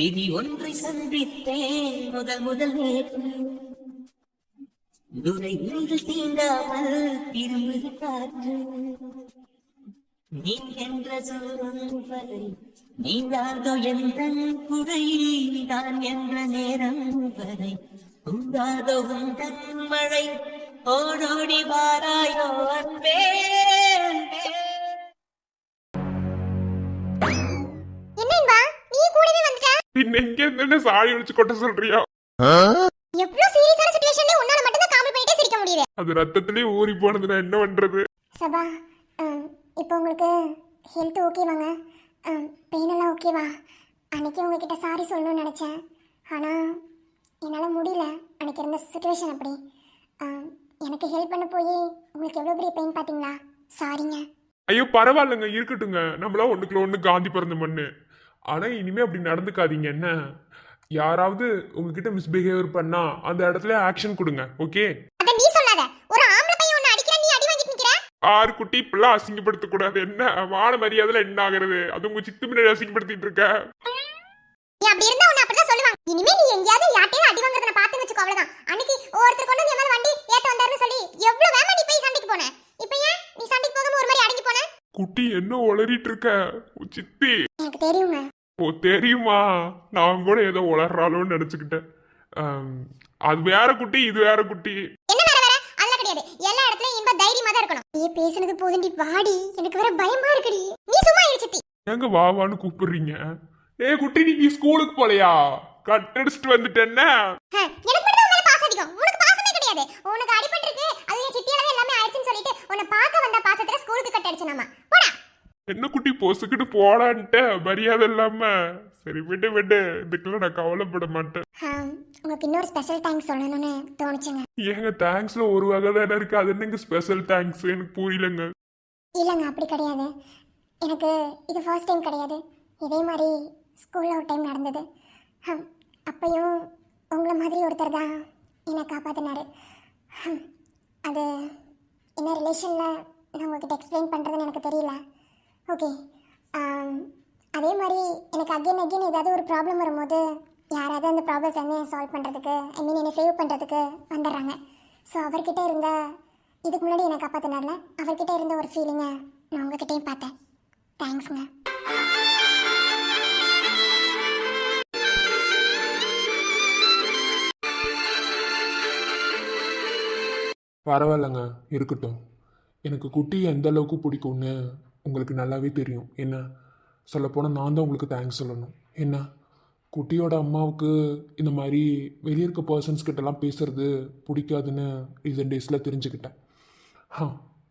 விதி ஒன்றை சந்தித்தேன் முதல் முதல் நேற்று துரை நீங்கள் தீண்டாமல் திரும்புது காற்று நீ என்ற சொல்லும் வரை நீங்காதோ எந்த குறை நான் என்ற நேரம் வரை உண்டாதோ உந்தன் மழை ஓடோடி வாராயோ அன்பே பின்ன எங்க இருந்து சாடி ஒழிச்சு கொட்ட சொல்றியா? எவ்ளோ சீரியஸான சிச்சுவேஷன்ல உன்னால மட்டும் தான் காமெடி பண்ணிட்டே சிரிக்க முடியுது. அது ரத்தத்திலே ஊறி போனது, நான் என்ன பண்றது? சபா, இப்போ உங்களுக்கு ஹெல்த் ஓகேவாங்க? பெயின் எல்லாம் ஓகேவா? அன்னைக்கு உங்ககிட்ட சாரி சொல்லணும்னு நினைச்சேன், ஆனா என்னால முடியல. அன்னைக்கு இருந்த சிச்சுவேஷன் அப்படி. எனக்கு ஹெல்ப் பண்ண போய் உங்களுக்கு எவ்வளவு பெரிய பெயின் பாத்தீங்களா? சாரிங்க. ஐயோ பரவாயில்லைங்க, இருக்கட்டுங்க. நம்மளா ஒண்ணுக்குள்ள ஒண்ணு காந்தி பிறந்த மண்ணு. ஆனா இனிமே அப்படி நடந்துக்காதீங்க. என்ன, யாராவது உங்ககிட்ட மிஸ்பிஹேவியர் பண்ணா அந்த இடத்துல ஆக்ஷன் கொடுங்க. ஓகே? அத நீ சொல்லாத. ஒரு ஆம்பளை பையன் உன்னை அடிக்கிற, நீ அடி வாங்கிட்டு நிக்கிற. ஆறு குட்டி இப்பெல்லாம் அசிங்கப்படுத்த கூடாது. என்ன மான மரியாதைல என்ன ஆகுறது? அது உங்க சித்து முன்னாடி அசிங்கப்படுத்திட்டு இருக்க. நீ அப்படி இருந்தா உன்னை அப்படிதான் சொல்லுவாங்க. இனிமே நீ எங்கயாவது யார்ட்டையும் அடி வாங்குறத நான் பாத்து வச்சுக்கோ, அவ்வளவுதான். அன்னைக்கு ஒருத்தர் கொண்டு வந்து மேல வண்டி ஏத்த வந்தாருன்னு சொல்லி எவ்வளவு வேமா நீ போய் சண்டைக்கு போன. இப்போ ஏன் நீ சண்டைக்கு போகாம ஒரு மாதிரி அடங்கி போன? குட்டி என்ன உளறிட்டு இருக்க? சித்தி எனக்கு தெரியுங்க. ஓ தெரியுமா? நான் கூட ஏதோ உளறாளோன்னு நினைச்சுக்கிட்டேன். அது வேற குட்டி, இது வேற குட்டி. என்ன வேற வேற? அதெல்லாம் கிடையாது. எல்லா இடத்துலயும் இன்ப தைரியமா தான் இருக்கணும். நீ பேசுனது போதுண்டி, வாடி. எனக்கு வேற பயமா இருக்குடி. நீ சும்மா இரு சித்தி. எங்க வாவான்னு கூப்பிடுறீங்க? ஏ குட்டி, நீ ஸ்கூலுக்கு போலையா? கட்டடிச்சிட்டு வந்துட்டேன்னா எனக்கு மட்டும் உன் மேல பாசம் அதிகம். உனக்கு பாசமே கிடையாது. உனக்கு அடிபட்டு இருக்கு, அது என் சித்தியால எல்லாமே ஆயிடுச்சுன்னு சொல்லிட்டு உன்னை பார்க்க வந்த பாசத்துல ஸ்கூலுக்கு கட்ட அடிச்சனாமா. போடா. என்ன குட்டி பொசுக்கிட்டு போடான்ட்ட மரியாதை இல்லாம. சரி விடு விடு, இதுக்கெல்லாம் நான் கவலைப்பட மாட்டேன். உங்களுக்கு இன்னொரு ஸ்பெஷல் தேங்க்ஸ் சொல்லணும்னு தோணுச்சுங்க. ஏங்க தேங்க்ஸ்ல ஒரு வகை தானே இருக்கு, அது என்னங்க ஸ்பெஷல் தேங்க்ஸ்? எனக்கு புரியலங்க. இல்லைங்க, அப்படி கிடையாது. எனக்கு இது ஃபர்ஸ்ட் டைம் கிடையாது. இதே மாதிரி ஸ்கூலில் ஒரு டைம் நடந்தது. அப்பையும் உங்களை மாதிரி ஒருத்தர் தான் என்னை காப்பாற்றினார். அது என்ன ரிலேஷனில் நான் உங்ககிட்ட எக்ஸ்பிளைன் பண்ணுறதுன்னு எனக்கு தெரியல. ஓகே, அதே மாதிரி எனக்கு அகெயின் ஏதாவது ஒரு ப்ராப்ளம் வரும்போது யாராவது அந்த ப்ராப்ளத்தை வந்து சால்வ் பண்ணுறதுக்கு, ஐ மீன் என்னை சேவ் பண்ணுறதுக்கு வந்துடுறாங்க. ஸோ அவர்கிட்ட இருந்த, இதுக்கு முன்னாடி என்னை காப்பாற்றினார்ல, அவர்கிட்ட இருந்த ஒரு ஃபீலிங்கை நான் உங்ககிட்டையும் பார்த்தேன். தேங்க்ஸுங்க. பரவாயில்லைங்க, இருக்கட்டும். எனக்கு குட்டி எந்த அளவுக்கு பிடிக்கும்னு உங்களுக்கு நல்லாவே தெரியும். என்ன சொல்லப்போனால் நான் தான் உங்களுக்கு தேங்க்ஸ் சொல்லணும். என்ன, குட்டியோட அம்மாவுக்கு இந்த மாதிரி வெளியே இருக்க பர்சன்ஸ் கிட்டலாம் பேசுறது பிடிக்காதுன்னு ரீசன்ட் டேஸில் தெரிஞ்சுக்கிட்டேன்.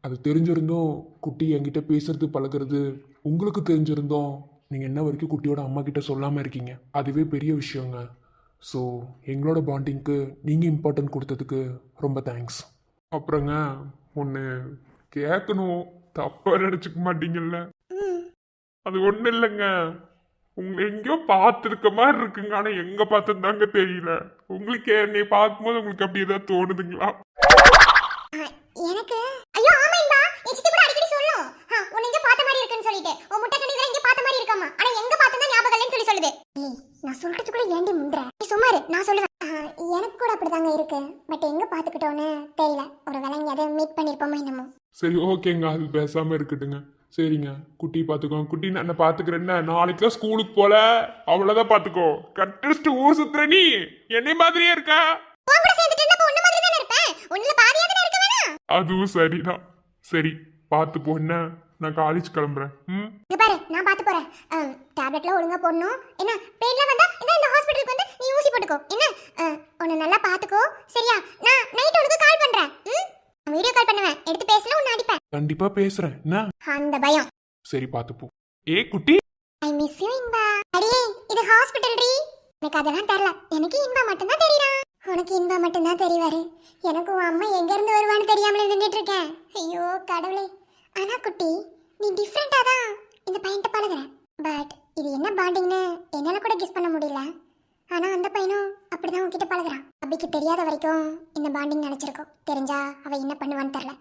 அது தெரிஞ்சிருந்தும் குட்டி என்கிட்ட பேசுறது பழகிறது உங்களுக்கு தெரிஞ்சிருந்தோம் நீங்கள் என்ன வரைக்கும் குட்டியோட அம்மா கிட்ட சொல்லாமல் இருக்கீங்க. அதுவே பெரிய விஷயங்க. ஸோ எங்களோட பாண்டிங்க்கு நீங்கள் இம்பார்ட்டன்ட் கொடுத்ததுக்கு ரொம்ப தேங்க்ஸ். அப்புறங்க ஒன்று கேட்கணும், தப்பா நினச்சிக்க மாட்டீங்கல்ல? அது ஒன்றும் இல்லைங்க, உங்களை எங்கேயோ பார்த்துருக்க மாதிரி இருக்குங்க, ஆனால் எங்கே பார்த்துருந்தாங்க தெரியல. உங்களுக்கு என்னை பார்க்கும்போது உங்களுக்கு அப்படி ஏதாவது தோணுதுங்களா? எனக்கு ஐயோ ஆமாண்டா, என் சித்தி கூட அடிக்கடி சொல்லும், உன்னை எங்க பார்த்த மாதிரி இருக்குன்னு சொல்லிட்டு. உன் முட்டை கண்ணில எங்க பார்த்த மாதிரி இருக்காமா, ஆனா எங்க பார்த்தா ஞாபகம் இல்லைன்னு சொல்லி சொல்லுது. ஏய், நான் சொல்றதுக்குள்ள ஏண்டி முndற? நீ சும்மா இரு, நான் சொல்லுவேன். எனக்கு கூட அப்படிதாங்க இருக்கு, பட் எங்க பார்த்துக்கிட்டோன்னு தெரியல. ஒரு வேளை எங்கேயாவது மீட் பண்ணிருப்போமோ என்னமோ. சரி ஓகேங்க, அது பேசாம இருக்கட்டுங்க. சரிங்க, குட்டி பார்த்துக்கோ. குட்டி நான் பார்த்துக்கிறேன்னா, நாளைக்குலாம் ஸ்கூலுக்கு போல, அவ்வளோதான் பார்த்துக்கோ. கட்டடிச்சுட்டு ஊர் சுத்துற நீ என்னை மாதிரியே இருக்கா? அதுவும் சரிதான். சரி பார்த்து போன, நான் காலேஜ் கிளம்புறேன். பாரு, நான் பார்த்து போறேன். டேப்லெட்லாம் ஒழுங்கா போடணும். என்ன பெயின்லாம் வந்தா இந்த ஹாஸ்பிடலுக்கு வந்து நீ ஊசி போட்டுக்கோ. என்ன உன்னை நல்லா பார்த்துக்கோ, சரியா? நான் நைட் உனக்கு கால் பண்றேன். வீடியோ கால் பண்ணுவேன், எடுத்து பேசல, உன்னை அடிப்பேன். கண்டிப்பா பேசுறேன். என்ன அந்த பயம். சரி பார்த்து போ. ஏ குட்டி, ஐ மிஸ் யூ இன்பா. அடியே, இது ஹாஸ்பிடல் டி. எனக்கு அதெல்லாம் தெரியல, எனக்கு இன்பா மட்டும் தான் தெரியுறா. உனக்கு இன்பா மட்டும் தான் தெரிவாரு. எனக்கு உன் அம்மா எங்க இருந்து வருவான்னு தெரியாமலே நின்றுட்டு இருக்கேன். ஐயோ கடவுளே. ஆனா குட்டி, நீ டிஃப்ரெண்டா தான் இந்த பையன்ட்ட பழகுற. பட் இது என்ன பாண்டிங்னு என்னால கூட கெஸ் பண்ண முடியல. ஆனா அந்த பையனும் அப்படிதான் உன்கிட்ட பழகுறான். அபிக்கு தெரியாத வரைக்கும் இந்த பாண்டிங் நினைச்சிருக்கோம். தெரிஞ்சா அவ என்ன பண்ணுவான்னு தெரியல.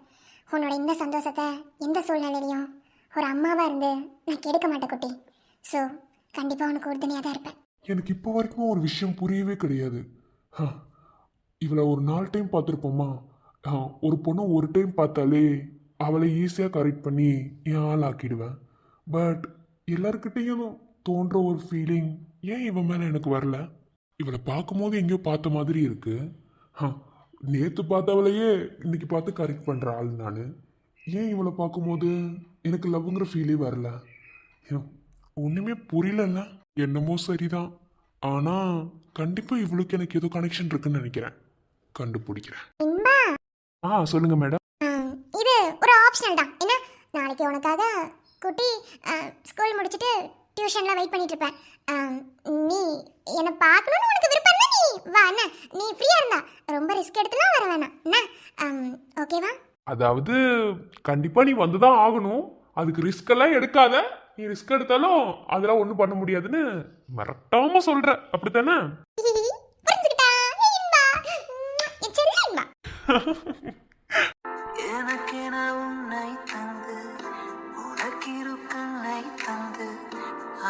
உன்னோட இந்த சந்தோஷத்தை எந்த சூழ்நிலையிலையும் ஒரு அம்மாவா இருந்து நான் கெடுக்க மாட்டேன் குட்டி. ஸோ கண்டிப்பா உனக்கு உறுதுணையாக தான் இருப்பேன். எனக்கு இப்போ வரைக்கும் ஒரு விஷயம் புரியவே கிடையாது. ஹ, இவளை ஒரு 4 டைம் பார்த்துருப்போமா? ஒரு பொண்ணு ஒரு டைம் பார்த்தாலே அவளை ஈஸியாக கரெக்ட் பண்ணி என் ஆள் ஆக்கிடுவேன். பட் எல்லாருக்கிட்டேயும் தோன்ற ஒரு ஃபீலிங் ஏன் இவன் மேலே எனக்கு வரல? இவளை பார்க்கும்போது எங்கேயோ பார்த்த மாதிரி இருக்கு. நேற்று பார்த்தவளையே இன்னைக்கு பார்த்து கரெக்ட் பண்ணுற ஆள் நான். ஏன் இவளை பார்க்கும்போது எனக்கு லவ்ங்கிற ஃபீலே வரல? ஒன்றுமே புரியலல்ல. என்னமோ சரிதான். ஆனால் கண்டிப்பாக இவளுக்கு எனக்கு ஏதோ கனெக்ஷன் இருக்குன்னு நினைக்கிறேன். கண்டுபிடிக்கிறேன். இன்பா, சொல்லுங்க மேடம். இது ஒரு ஆப்ஷனல் தான். என்ன, நாளைக்கு உனக்காக குட்டி ஸ்கூல் முடிச்சுட்டு டியூஷனில் வெயிட் பண்ணிட்டு இருப்பேன். நீ என்னை பார்க்கணுன்னு உனக்கு விருப்பம் இருந்தா நீ வா. என்ன, நீ ஃப்ரீயாக இருந்தா ரொம்ப ரிஸ்க் எடுத்துலாம் வர வேணாம். என்ன, ஓகேவா? அதாவது கண்டிப்பாக நீ வந்து தான் ஆகணும். அதுக்கு ரிஸ்க் எல்லாம் எடுக்காத. நீ ரிஸ்க் எடுத்தாலும் அதெல்லாம் ஒன்றும் பண்ண முடியாதுன்னு மறக்காம சொல்ற, அப்படித்தானே? புரிஞ்சுக்கிட்டா இன்பா? என் செல்ல இன்பா. எனக்கென உன்னை தந்து உனக்கிரு கண்ணை தந்து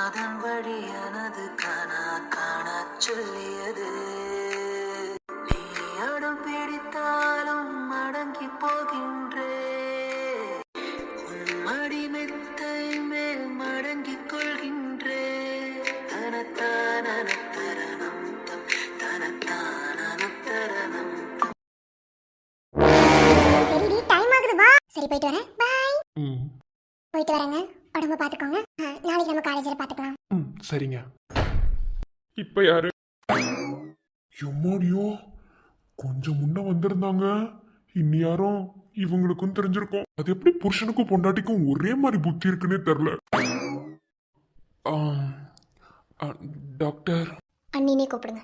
அதன் வழி எனது காணா காணா சொல்லியது. நீ அடம் பிடித்தாலும் அடங்கி போகின்றே உன் மடி மெத்தை மேல் மடங்கிக் கொள்கின்றே. தனத்தான தரணம் தம் தனத்தான தரணம். சரிடி, டைம் ஆகுது, வா. சரி, போயிட்டு வரேன். பாய். ம் போயிட்டு வரேங்க. உடம்ப பார்த்துக்கோங்க. நாளைக்கு நம்ம காலேஜில் பார்த்துக்கலாம். ம் சரிங்க. இப்போ யாரு? எம்மாடியோ, கொஞ்சம் முன்ன வந்திருந்தாங்க. இன்னி யாரும் இவங்களுக்கும் தெரிஞ்சிருக்கும். அது எப்படி புருஷனுக்கும் பொண்டாட்டிக்கும் ஒரே மாதிரி புத்தி இருக்குன்னே தெரில. டாக்டர். அண்ணினே கூப்பிடுங்க.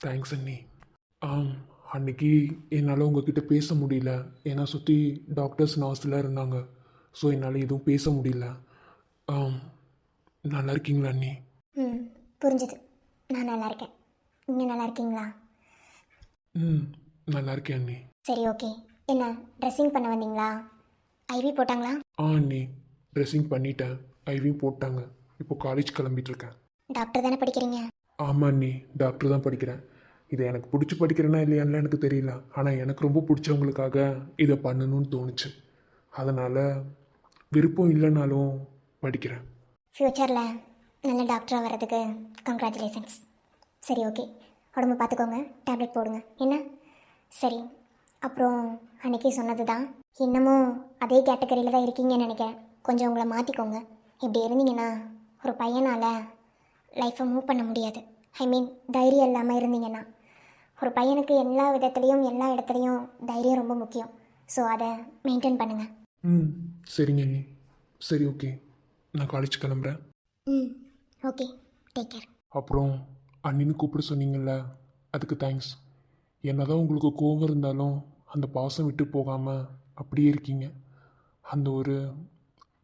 தேங்க்ஸ் அண்ணி. அன்னைக்கு என்னால் உங்ககிட்ட பேச முடியல. ஏன்னா சுற்றி டாக்டர்ஸ் நர்ஸ்லாம் இருந்தாங்க. ஸோ என்னால் எதுவும் பேச முடியல. நல்லா இருக்கீங்களா அண்ணி? புரிஞ்சுது. நான் நல்லா இருக்கேன். நீங்கள் நல்லா இருக்கீங்களா? நல்லா இருக்கேன் அண்ணி. சரி, ஓகே. என்ன, ட்ரெஸ்ஸிங் பண்ண வந்தீங்களா? ஐவி போட்டாங்களா? அண்ணி, ட்ரெஸ்ஸிங் பண்ணிட்டேன். ஐவியும் போட்டாங்க. இப்போ காலேஜ் கிளம்பிட்டு இருக்கேன். டாக்டர் தானே படிக்கிறீங்க? ஆமாம் அண்ணி, டாக்டர் தான் படிக்கிறேன். இதை எனக்கு பிடிச்சி படிக்கிறேன்னா இல்லையான்னு எனக்கு தெரியல. ஆனால் எனக்கு ரொம்ப பிடிச்சவங்களுக்காக இதை பண்ணணும்னு தோணுச்சு. அதனால் விருப்பம் இல்லைனாலும் படிக்கிறேன். ஃப்யூச்சரில் நல்ல டாக்டராக வர்றதுக்கு கங்க்ராச்சுலேஷன்ஸ். சரி, ஓகே. உடம்பு பார்த்துக்கோங்க. டேப்லெட் போடுங்க. என்ன? சரி. அப்புறம் அன்றைக்கி சொன்னது தான், இன்னமும் அதே கேட்டகரியில் தான் இருக்கீங்கன்னு நினைக்கிறேன். கொஞ்சம் உங்களை மாற்றிக்கோங்க. இப்படி இருந்தீங்கன்னா ஒரு பையனால் லைஃப்பை மூவ் பண்ண முடியாது. ஐ மீன், தைரியம் இல்லாமல் இருந்தீங்கன்னா. ஒரு பையனுக்கு எல்லா விதத்துலேயும் எல்லா இடத்துலையும் தைரியம் ரொம்ப முக்கியம். ஸோ அதை மெயின்டைன் பண்ணுங்கள். சரிங்க அண்ணி. சரி, ஓகே. நான் காலேஜ் கிளம்புறேன். Okay, take care. அப்புறம் அண்ணின்னு கூப்பிட சொன்னீங்கல்ல, அதுக்கு தேங்க்ஸ். என்னதான் உங்களுக்கு கோவம் இருந்தாலும் அந்த பாசம் விட்டு போகாமல் அப்படியே இருக்கீங்க. அந்த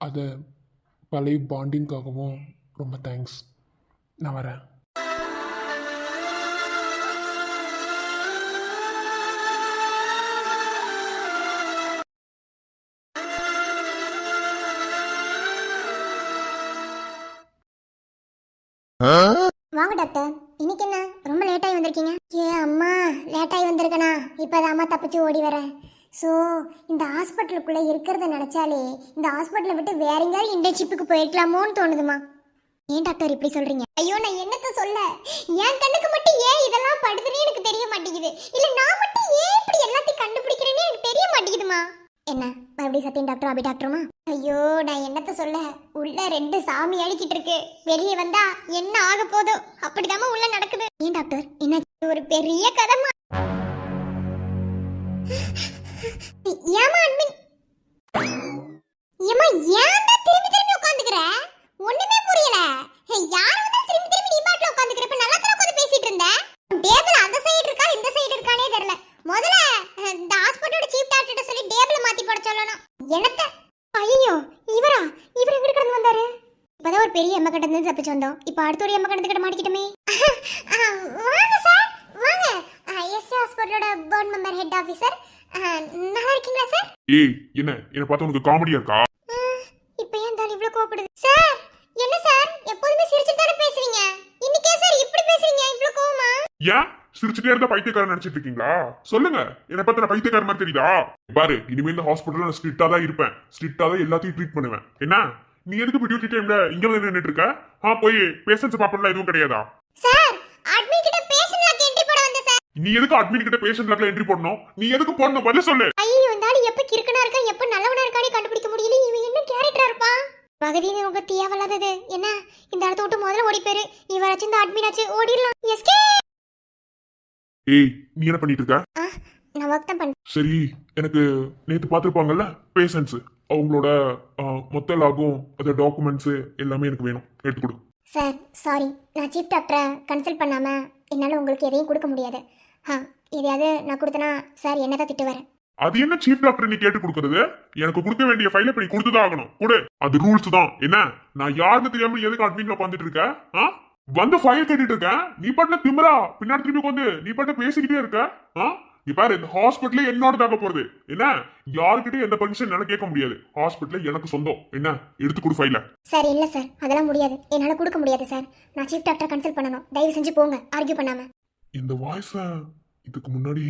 அதை பழைய பாண்டிங்காகவும் ரொம்ப தேங்க்ஸ். நான் வரேன். வாங்க டாக்டர். இன்னைக்கு என்ன ரொம்ப லேட்டாகி வந்திருக்கீங்க? அம்மா, லேட்டாகி வந்திருக்கேனா? இப்போ அம்மா தப்பிச்சு ஓடி வரேன். ஸோ இந்த ஹாஸ்பிட்டலுக்குள்ளே இருக்கிறத நினச்சாலே இந்த ஹாஸ்பிட்டலை விட்டு வேற எங்கேயாவது இன்டர்ன்ஷிப்புக்கு போயிருக்கலாமோன்னு தோணுதுமா. ஏன் டாக்டர் இப்படி சொல்கிறீங்க? ஐயோ, நான் என்னத்த சொல்ல? என் கண்ணுக்கு மட்டும் ஏன் இதெல்லாம் படுதுன்னு எனக்கு தெரிய மாட்டேங்குது. இல்லை, நான் மட்டும் ஏன் இப்படி எல்லாத்தையும் கண்டுபிடிக்கிறேன்னு எனக்கு தெரிய மாட்டேங்குதுமா. என்ன, மறுபடியும் சத்தியம் டாக்டர் அபி டாக்டருமா? ஐயோ, நான் என்னத்த சொல்ல? உள்ள 2 சாமி அழிக்கிட்டு இருக்கு. வெளியே வந்தா என்ன ஆக போதோ அப்படிதாம்மா உள்ள நடக்குது. ஏன் டாக்டர், என்ன? ஒரு பெரிய கதைமா. ஏமா அட்மின்? ஏமா, ஏன்டா திரும்பி திரும்பி உட்காந்துக்கிற? ஒண்ணுமே புரியல. யார் வந்து திரும்பி திரும்பி நீ பாட்டுல உட்காந்துக்கிற? இப்ப நல்லா தான் உட்காந்து பேசிட்டு இருந்த. டேபிள் அந்த சைடு இருக்கா இந்த சைடு இருக்கானே தெரியல. முதல்ல இந்த ஹாஸ்பிட்டலோட சீஃப் டாக்டர்ட்ட சொல்லி டேபிள் மாத்தி போட சொல்லணும். என்னத்த? ஐயோ, இவர் எங்க கடந்து வந்தாரு? இப்பதான் ஒரு பெரிய எம்ம கிட்ட இருந்து தப்பிச்சு வந்தோம். இப்ப அடுத்த ஒரு எம்ம கிட்ட மாட்டிக்கிட்டோமே. வாங்க சார் வாங்க. எஸ் ஹாஸ்பிட்டலோட போர்ட் மெம்பர் ஹெட் ஆஃபீஸர். நல்லா இருக்கீங்களா சார்? ஏய் என்ன பார்த்தா உனக்கு காமெடியா இருக்கா? இப்போ ஏன் தான் இவ்ளோ கோவப்படுது சார்? என்ன சார் எப்போதுமே சிரிச்சிட்டு தானே பேசுறீங்க, இன்னைக்கே சார் இப்படி பேசுறீங்க? இவ்ளோ கோவமா? ஏன் சிரிச்சுட்டே இருந்தா பைத்தியக்காரன் நினைச்சிட்டு இருக்கீங்களா? சொல்லுங்க, என்ன பார்த்தா நான் பைத்தியக்காரன் மாதிரி தெரியுதா? பாரு, இனிமே இந்த ஹாஸ்பிட்டல்ல நான் ஸ்ட்ரிக்ட்டா தான் இருப்பேன், ஸ்ட்ரிக்ட்டா தான் எல்லாத்தையும் ட்ரீட் பண்ணுவேன். என்ன நீ எதுக்கு இப்ப டியூட்டி டைம்ல இங்க வந்து நின்னுட்டு இருக்க? போய் பேஷண்ட்ஸ் பாப்பறல எதுவும் கிடையாதா? சார் அட்மிட் கிட்ட பேஷண்ட் லாக் என்ட்ரி போட வந்த சார். நீ எதுக்கு அட்மிட் கிட்ட பேஷண்ட் லாக்ல என்ட்ரி போடணும்? நீ எதுக்கு போடணும்? பதில் சொல்லு. ஐயோ வந்தாலும் எப்ப கிறுக்கனா இருக்கா எப்ப நல்லவனா இருக்கானே கண்டுபிடிக்க முடியல. இவன் என்ன கேரக்டரா இருப்பான்? பகதீன உங்க தேவலாதது என்ன? இந்த இடத்த விட்டு முதல்ல ஓடி போயிரு. இவராச்சும் இந்த அட்மிட் ஆச்சு ஓடிடலாம். எஸ்கே. ஏய் நீ என்ன பண்ணிட்டு இருக்க? நான் வர்க் தான் பண்ணேன். சரி, எனக்கு நேத்து பார்த்துருப்பாங்கல்ல பேஷண்ட்ஸ், அவங்களோட மொத்த லாகும் அந்த டாக்குமெண்ட்ஸ் எல்லாமே எனக்கு வேணும், எடுத்து கொடு. சார் சாரி, நான் சீஃப் டாக்டரை கன்சல்ட் பண்ணாம என்னால் உங்களுக்கு எதையும் கொடுக்க முடியாது. எதையாவது நான் கொடுத்தனா சார் என்ன தான் திட்டுவார். அது என்ன சீஃப் டாக்டர் நீ கேட்டு கொடுக்கறது? எனக்கு கொடுக்க வேண்டிய ஃபைலை இப்ப நீ கொடுத்துதான் ஆகணும். கொடு, அது ரூல்ஸ் தான். என்ன நான் யாருன்னு தெரியாம எதுக்கு அட்மிட்ல உட்காந்துட்டு இருக்க? வந்து ஃபைல் கேட்டுட்டு இருக்கேன், நீ பாட்டுல திமிரா பின்னாடி திரும்பி வந்து நீ பாட்டு பேசிக்கிட்டே இருக்க. நீ பாரு, இந்த ஹாஸ்பிட்டலே என்னோட தாக்க போறது. என்ன யாருக்கிட்டையும் எந்த பர்மிஷன் என்னால கேட்க முடியாது. ஹாஸ்பிட்டல் எனக்கு சொந்தம். என்ன எடுத்து கொடு ஃபைல. சார் இல்ல சார், அதெல்லாம் முடியாது, என்னால கொடுக்க முடியாது சார். நான் சீஃப் டாக்டர் கன்சல்ட் பண்ணனும், தயவு செஞ்சு போங்க, ஆர்கியூ பண்ணாம. இந்த வாய்ஸ இதுக்கு முன்னாடி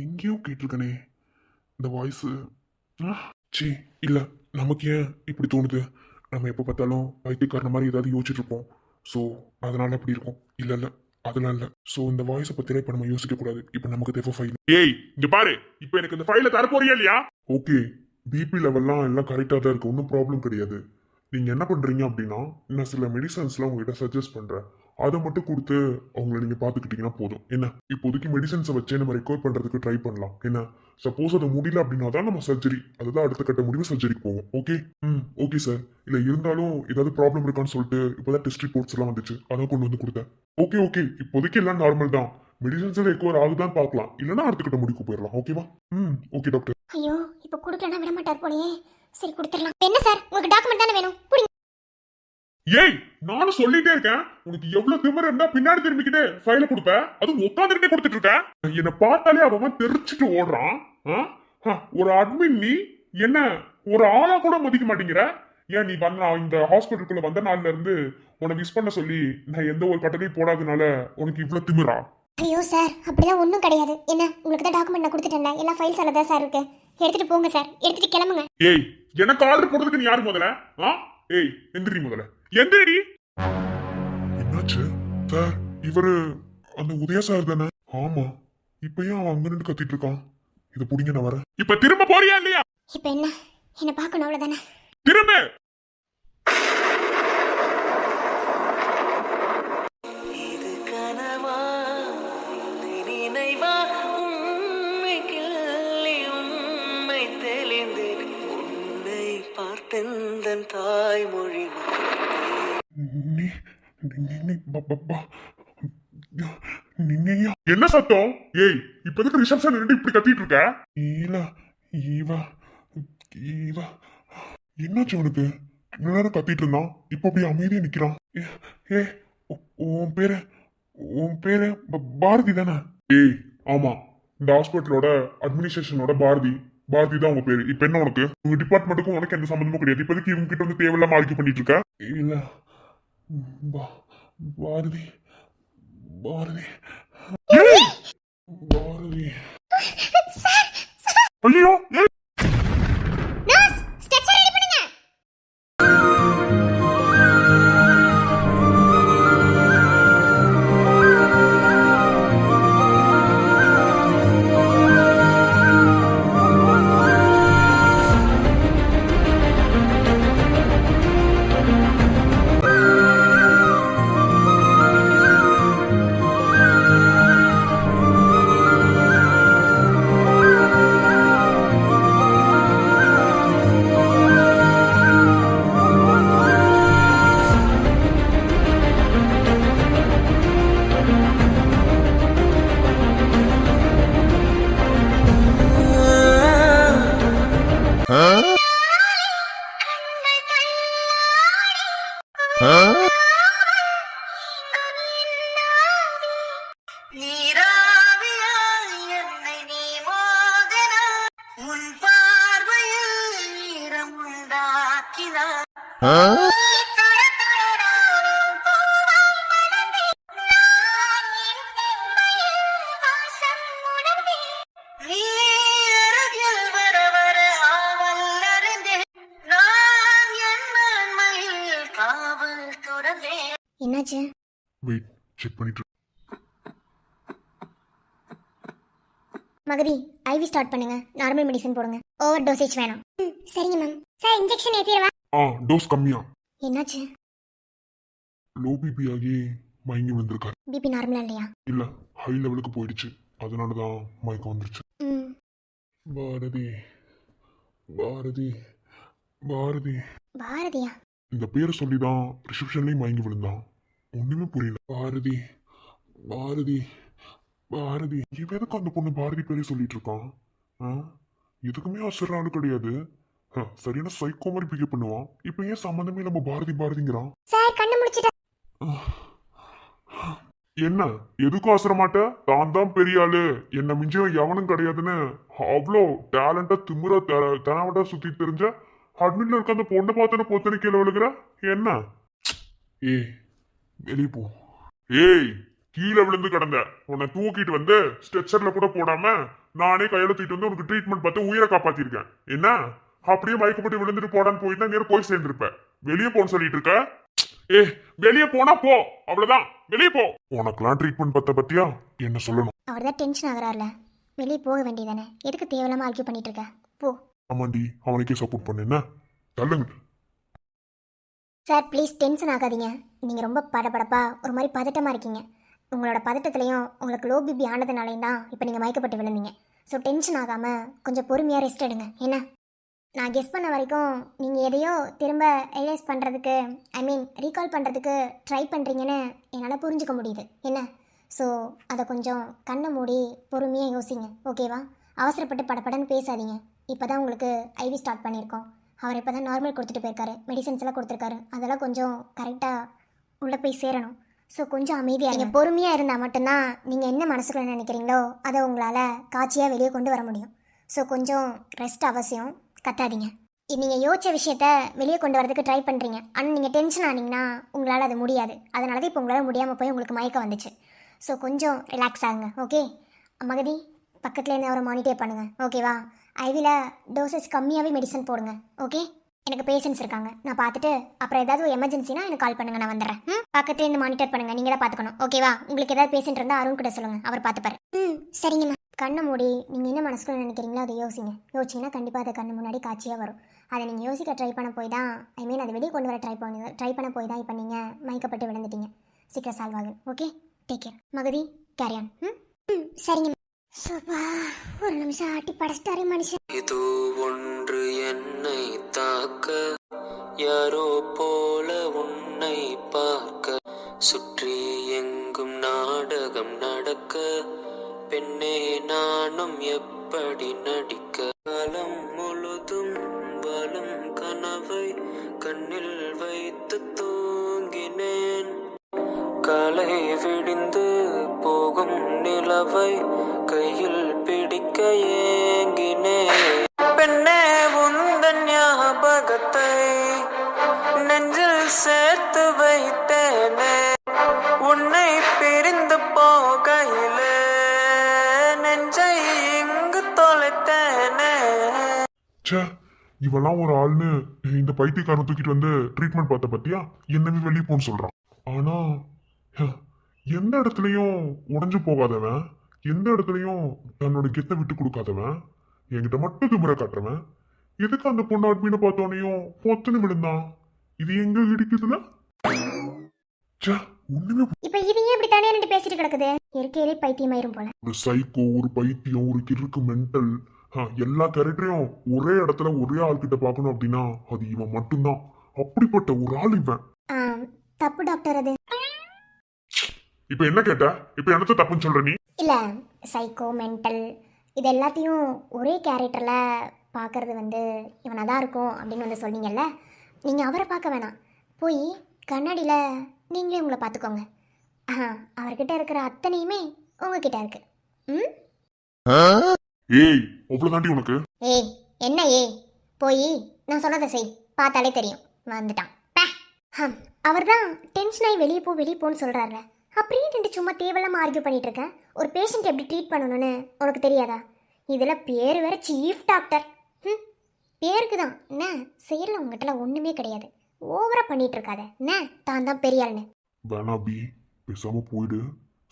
எங்கேயோ கேட்டிருக்கனே. இந்த வாய்ஸ் சி இல்ல, நமக்கு ஏன் இப்படி தோணுது? நம்ம எப்ப பார்த்தாலும் பைத்தியக்காரன மாதிரி ஏதாவது யோசிச்சுட்டு இருப்போம். ஸோ அதனால அப்படி இருக்கும். இல்ல இல்ல அதெல்லாம் இல்ல. ஸோ இந்த வாய்ஸை பத்தி இப்ப நம்ம யோசிக்க கூடாது. இப்ப நமக்கு தேவை ஃபைல். ஏய் இங்க பாரு, இப்ப எனக்கு இந்த ஃபைல தர போறியா இல்லையா? ஓகே, பிபி லெவல்லாம் எல்லாம் கரெக்டா தான் இருக்கு, ஒன்றும் ப்ராப்ளம் கிடையாது. நீங்க என்ன பண்றீங்க அப்படின்னா, நான் சில மெடிசன்ஸ்லாம் உங்ககிட்ட சஜஸ்ட் பண்றேன், அதை மட்டும் கொடுத்து அவங்கள நீங்க பாத்துக்கிட்டீங்கன்னா போதும். என்ன இப்போதைக்கு மெடிசன்ஸை வச்சே நம்ம ரெக்கவர் பண்றதுக்கு ட்ரை பண்ணலாம். என்ன சப்போஸ் அது முடியல அப்படின்னா தான் நம்ம சர்ஜரி, அதுதான் அடுத்த கட்ட முடிவு, சர்ஜரிக்கு போவோம். Okay okay sir. இல்ல இருந்தாலும் ஏதாவது ப்ராப்ளம் இருக்கான்னு சொல்லிட்டு இப்போதான் டெஸ்ட் ரிப்போர்ட்ஸ் எல்லாம் வந்துச்சு, அதான் கொண்டு வந்து கொடுத்தேன். ஓகே ஓகே, இப்போதைக்கு எல்லாம் நார்மல் தான். மெடிசன்ஸ் ரெக்கவர் ஆகுதான் பார்க்கலாம், இல்லைன்னா அடுத்த கட்ட முடிவுக்கு போயிடலாம். ஓகேவா? Okay doctor. ஐயோ இப்போ கொடுக்கலனா விட மாட்டார் போலயே. சரி கொடுத்துடலாம். என்ன சார் உங்களுக்கு டாக்குமெண்ட் தானே வேணும்? புடிங்க. ஏய் நானும் சொல்லிட்டே இருக்கேன், உனக்கு எவ்வளவு திமிரு இருந்தா பின்னாடி திரும்பிக்கிட்டு ஃபைல கொடுப்ப, அதுவும் உட்காந்துக்கிட்டே கொடுத்துட்டு இருக்க. என்ன பார்த்தாலே அவன் தெரிச்சுட்டு ஓடுறான். ஒரு அட்மின் நீ என்ன ஒரு ஆளா கூட மதிக்க மாட்டேங்கிற. ஏன் நீ இந்த ஹாஸ்பிட்டலுக்குள்ள வந்த நாள்ல இருந்து உன்னை மிஸ் பண்ண சொல்லி நான் எந்த ஒரு கட்டளையும் போடாதனால உனக்கு இவ்வளவு திமிரா? ஐயோ சார் அப்படிலாம் ஒன்றும் கிடையாது. என்ன உங்களுக்கு தான் டாக்குமெண்ட் நான் கொடுத்துட்டேன், எல்லா ஃபைல்ஸ் எல்லாம் தான் சார் இருக்கு. எடுத்துட்டு போங்க சார், எடுத்துட்டு கிளம்புங்க. ஏய் எனக்கு ஆர்டர் போடுறதுக்கு நீ யாரு முதல்ல? ஏய் எந்திரி முதல்ல, எந்திரி. என்னாச்சு சார்? இவரு அந்த உதயா சார் தானே? ஆமா. இப்ப ஏன் அவன் அங்க நின்று கத்திட்டு இருக்கான்? இத புடிங்க, நான் வரேன். இப்ப திரும்ப போறியா இல்லையா? இப்போ என்ன பார்க்கணும் அவ்வளவுதானே? திரும்ப. இது கனவா நினைவா உண்மை கிள்ளி உண்மை தெளிந்து உன்னை பார்த்தெந்தன் தாய்மொழி என்ன சத்தம்? ஏய் இப்ப ரிசப்ஷன் நின்று இப்படி கத்திட்டு இருக்க? என்னாச்சு உனக்கு? எல்லாரும் கத்திட்டு இருந்தான், இப்ப அப்படி அமைதியா நிக்கிறான். உன் பேரு பாரதி தானே? ஏய் ஆமா, இந்த ஹாஸ்பிட்டலோட அட்மினிஸ்ட்ரேஷனோட பாரதி தான் உங்க பேரு. இப்ப என்ன உனக்கு? உங்க டிபார்ட்மெண்ட்டுக்கும் உனக்கு எந்த சம்பந்தமும் கிடையாது. இப்போதைக்கு இவங்க கிட்ட வந்து தேவையில்லாம ஆர்கியூ பண்ணிட்டு இருக்க. இல்ல பாரதி பாரதி பாரதி ஐயோ ஆக்கினார் நீ அருகில் வர வர ஆவல் அறிந்தேன் நான் என் மண்மையில் காவல் துறந்தேன். என்னாச்சு? வெயிட், செக் பண்ணிட்டு மகதி, ஐவி ஸ்டார்ட் பண்ணுங்க. நார்மல் மெடிசன் போடுங்க. ஓவர் டோசேஜ் வேணாம். சரிங்க மேம். சார் இன்ஜெக்ஷன் ஏத்திரவா? டோஸ் கம்மியா. என்னாச்சு? லோ பிபி ஆகி மயங்கி விழுந்திருக்காரு. பிபி நார்மலா இல்லையா? இல்ல, ஹை லெவலுக்கு போயிடுச்சு. அதனாலதான் மயக்கம் வந்துருச்சு. ம். பாரதி பாரதி பாரதி பாரதியா? இந்த பேரை சொல்லிதான் ரிசப்ஷன்லயும் மயங்கி விழுந்தான். ஒண்ணுமே புரியல. பாரதி பாரதி பாரதி இவன் எதுக்கு அந்த பொண்ணு பாரதி பேரே சொல்லிட்டு இருக்கான்? எதுக்குமே அசர்ற ஆளு கிடையாது. சரியான சைக்கோ மாதிரி பிகேவ் பண்ணுவான். இப்ப ஏன் சம்மந்தமே நம்ம பாரதி பாரதிங்கிறான்? சார் கண்ணு முடிச்சிட்டா. என்ன எதுக்கும் அசர மாட்ட? தான் தான் பெரிய ஆளு, என்ன மிஞ்சியும் எவனும் கிடையாதுன்னு அவ்வளோ டேலண்டா திமுறா தெனாவட்டா சுத்தி தெரிஞ்ச அட்மிட்ல இருக்க அந்த பொண்ணை பார்த்தன பொத்தனை கீழே விழுகிற என்ன? ஏய் வெளியே போ. ஏய் கீழே விழுந்து கிடந்த உன்னை தூக்கிட்டு வந்து ஸ்ட்ரெச்சர்ல கூட போடாம நானே கையில தூக்கிட்டு வந்து உனக்கு ட்ரீட்மெண்ட் பார்த்து உயிரை காப்பாத்திருக்கேன். என்ன அப்படியே மயக்கப்பட்டு விழுந்துட்டு போடான்னு போயிட்டா நேரம் போய் சேர்ந்துருப்ப. வெளியே போன்னு சொல்லிட்டு இருக்க. ஏ வெளியே போனா போ, அவ்வளவுதான். வெளியே போ. உனக்கெல்லாம் ட்ரீட்மெண்ட் பத்தியா என்ன சொல்லணும்? அவர் தான் டென்ஷன் ஆகுறாருல, வெளியே போக வேண்டியதானே. எதுக்கு தேவையில்லாம ஆர்கியூ பண்ணிட்டு இருக்க? போ. ஆமாண்டி, அவனுக்கே சப்போர்ட் பண்ணு. என்ன தள்ளுங்க. சார் ப்ளீஸ் டென்ஷன் ஆகாதீங்க. நீங்கள் ரொம்ப படபடப்பா ஒரு மாதிரி பதட்டமாக இருக்கீங்க. உங்களோட பதட்டத்துலையும் உங்களுக்கு லோ பிபி ஆனதுனாலையும் தான் இப்போ நீங்கள் மயக்கப்பட்டு விழுந்தீங்க. ஸோ டென்ஷன் ஆகாமல் கொஞ்சம் பொறுமையாக ரெஸ்ட் எடுங்க. என்ன, நான் கெஸ் பண்ண வரைக்கும் நீங்கள் எதையோ திரும்ப ரியலைஸ் பண்ணுறதுக்கு, ஐ மீன் ரீகால் பண்ணுறதுக்கு ட்ரை பண்ணுறீங்கன்னு என்னால் புரிஞ்சுக்க முடியுது. என்ன, ஸோ அதை கொஞ்சம் கண்ணை மூடி பொறுமையாக யோசிங்க. ஓகேவா? அவசரப்பட்டு படப்படன்னு பேசாதீங்க. இப்போ தான் உங்களுக்கு ஐவி ஸ்டார்ட் பண்ணியிருக்கோம். அவர் இப்போ தான் நார்மல் கொடுத்துட்டு போயிருக்காரு, மெடிசன்ஸ் எல்லாம் கொடுத்துருக்காரு. அதெல்லாம் கொஞ்சம் கரெக்டாக உள்ளே போய் சேரணும். ஸோ கொஞ்சம் அமைதியாக நீங்கள் பொறுமையாக இருந்தால் மட்டும்தான் நீங்கள் என்ன மனசுக்குள்ள நினைக்கிறீங்களோ அதை உங்களால் காட்சியாக வெளியே கொண்டு வர முடியும். ஸோ கொஞ்சம் ரெஸ்ட் அவசியம். கத்தாதீங்க. நீங்கள் யோசிச்ச விஷயத்த வெளியே கொண்டு வரதுக்கு ட்ரை பண்ணுறீங்க. ஆனால் நீங்கள் டென்ஷன் ஆனீங்கன்னா உங்களால் அது முடியாது. அதனால தான் இப்போ உங்களால் முடியாமல் போய் உங்களுக்கு மயக்கம் வந்துச்சு. ஸோ கொஞ்சம் ரிலாக்ஸ் ஆகுங்க. ஓகே மகதி, பக்கத்துலேருந்து அவரை மானிட்டர் பண்ணுங்கள். ஓகேவா? ஐவியில் டோசஸ் கம்மியாகவே மெடிசன் போடுங்க. ஓகே, எனக்கு பேஷன்ஸ் இருக்காங்க, நான் பார்த்துட்டு அப்புறம் ஏதாவது எமர்ஜென்சினா எனக்கு கால் பண்ணுங்க, நான் வந்துடுறேன். பக்கத்துலேருந்து மானிட்டர் பண்ணுங்கள். நீங்கள் தான் பார்த்துக்கணும். ஓகேவா? உங்களுக்கு ஏதாவது பேஷண்ட் இருந்தால் அருண் கிட்ட சொல்லுங்கள், அவர் பார்த்துப்பாரு. சரிங்கம்மா. கண்ணை மூடி நீங்கள் என்ன மனசுக்குள்ள நினைக்கிறீங்களோ அதை யோசிங்க. யோசிச்சிங்கன்னா கண்டிப்பாக அதை கண்ணு முன்னாடி காட்சியாக வரும். அதை நீங்கள் யோசிக்க ட்ரை பண்ண போய் தான், ஐ மீன் அதை வெளியே கொண்டு வர ட்ரை பண்ண போய் தான் இப்போ நீங்கள் மயக்கப்பட்டு விழுந்துட்டீங்க. சீக்கிரம் சால்வ் ஆகும். Okay, take care. மகதி கேரியான். சரிங்க. சோபா, ஒரு நிமிஷம் ஆட்டி படைச்சிட்டாரே மனுஷன். இது ஒன்று என்னை தாக்க, யாரோ போல உன்னை பார்க்க, சுற்றி எங்கும் நாடகம் நடக்க, பெண்ணே நானும் எப்படி நடிக்க, காலம் முழுதும் வலும் கனவை கண்ணில் வைத்து தூங்கினேன், காலை விடிந்து போகும் நிலவை கையில் பிடிக்க ஏங்கினேன், பெண்ணே உந்தன் ஞாபகத்தை நெஞ்சில் சேர்த்து வைத்தேனே, உன்னை பிரிந்து போகையிலே நெஞ்சை இங்கு தொலைத்தேனே. இவெல்லாம் ஒரு ஆள்னு இந்த பைத்தியக்காரன் தூக்கிட்டு வந்து ட்ரீட்மெண்ட் பார்த்த பத்தியா என்னவே வெளியே போன்னு சொல்றான். ஆனா எந்த இடத்துலயும் உடஞ்சு போகாதவன், எந்த இடத்துலயும் தன்னோட கெத்தை விட்டு கொடுக்காதவன், என்கிட்ட மட்டும் திமிர காட்டுறவன், எதுக்கு அந்த பொண்ணு அட்மீனை பார்த்தோனையும் பொத்துன்னு விழுந்தான்? இது எங்க இடிக்குதுல? ஒண்ணுமே. இப்ப இது ஏன் இப்படி தானே ரெண்டு பேசிட்டு கிடக்குது? இருக்கையிலே பைத்தியமாயிரும் போல. ஒரு சைக்கோ, ஒரு பைத்தியம், ஒரு கிறுக்கு மென்டல், எல்லா கேரக்டரையும் ஒரே இடத்துல ஒரே ஆள்கிட்ட பார்க்கணும் அப்படின்னா அது இவன் மட்டும்தான். அப்படிப்பட்ட ஒரு ஆள் இவன். தப்பு டாக்டர் அது. இப்ப என்ன கேட்ட? இப்ப என்னத்த தப்புன்னு சொல்ற நீ? இல்ல, சைக்கோ, மென்டல் இது எல்லாத்தையும் ஒரே கேரக்டர்ல பார்க்கறது இவனா தான் இருக்கும் அப்படின்னு சொன்னீங்கல்ல. நீங்க அவரை பார்க்க வேணாம், போய் கண்ணாடியில நீங்களே உங்களை பார்த்துக்கோங்க. அவர்கிட்ட இருக்கிற அத்தனையுமே உங்ககிட்ட இருக்கு. ஏய், அவ்வளவுதாண்டி உனக்கு. ஏய், என்ன ஏய்? போய் நான் சொன்னதை செய். பார்த்தாலே தெரியும் வந்துட்டான். அவர் தான் டென்ஷன் ஆகி வெளியே போன்னு சொல்கிறாரு. அப்படியே ரெண்டு சும்மா தேவையில்லாம ஆர்கியூ பண்ணிட்டு இருக்கேன். ஒரு பேஷண்ட் எப்படி ட்ரீட் பண்ணணும்னு உனக்கு தெரியாதா? இதில் பேர் வேற சீஃப் டாக்டர். பேருக்கு தான் என்ன செய்யல, உங்ககிட்ட ஒன்றுமே கிடையாது. ஓவராக பண்ணிட்டு இருக்காத என்ன, தான் பெரிய ஆளுன்னு. வேணா பி, பேசாம போயிடு.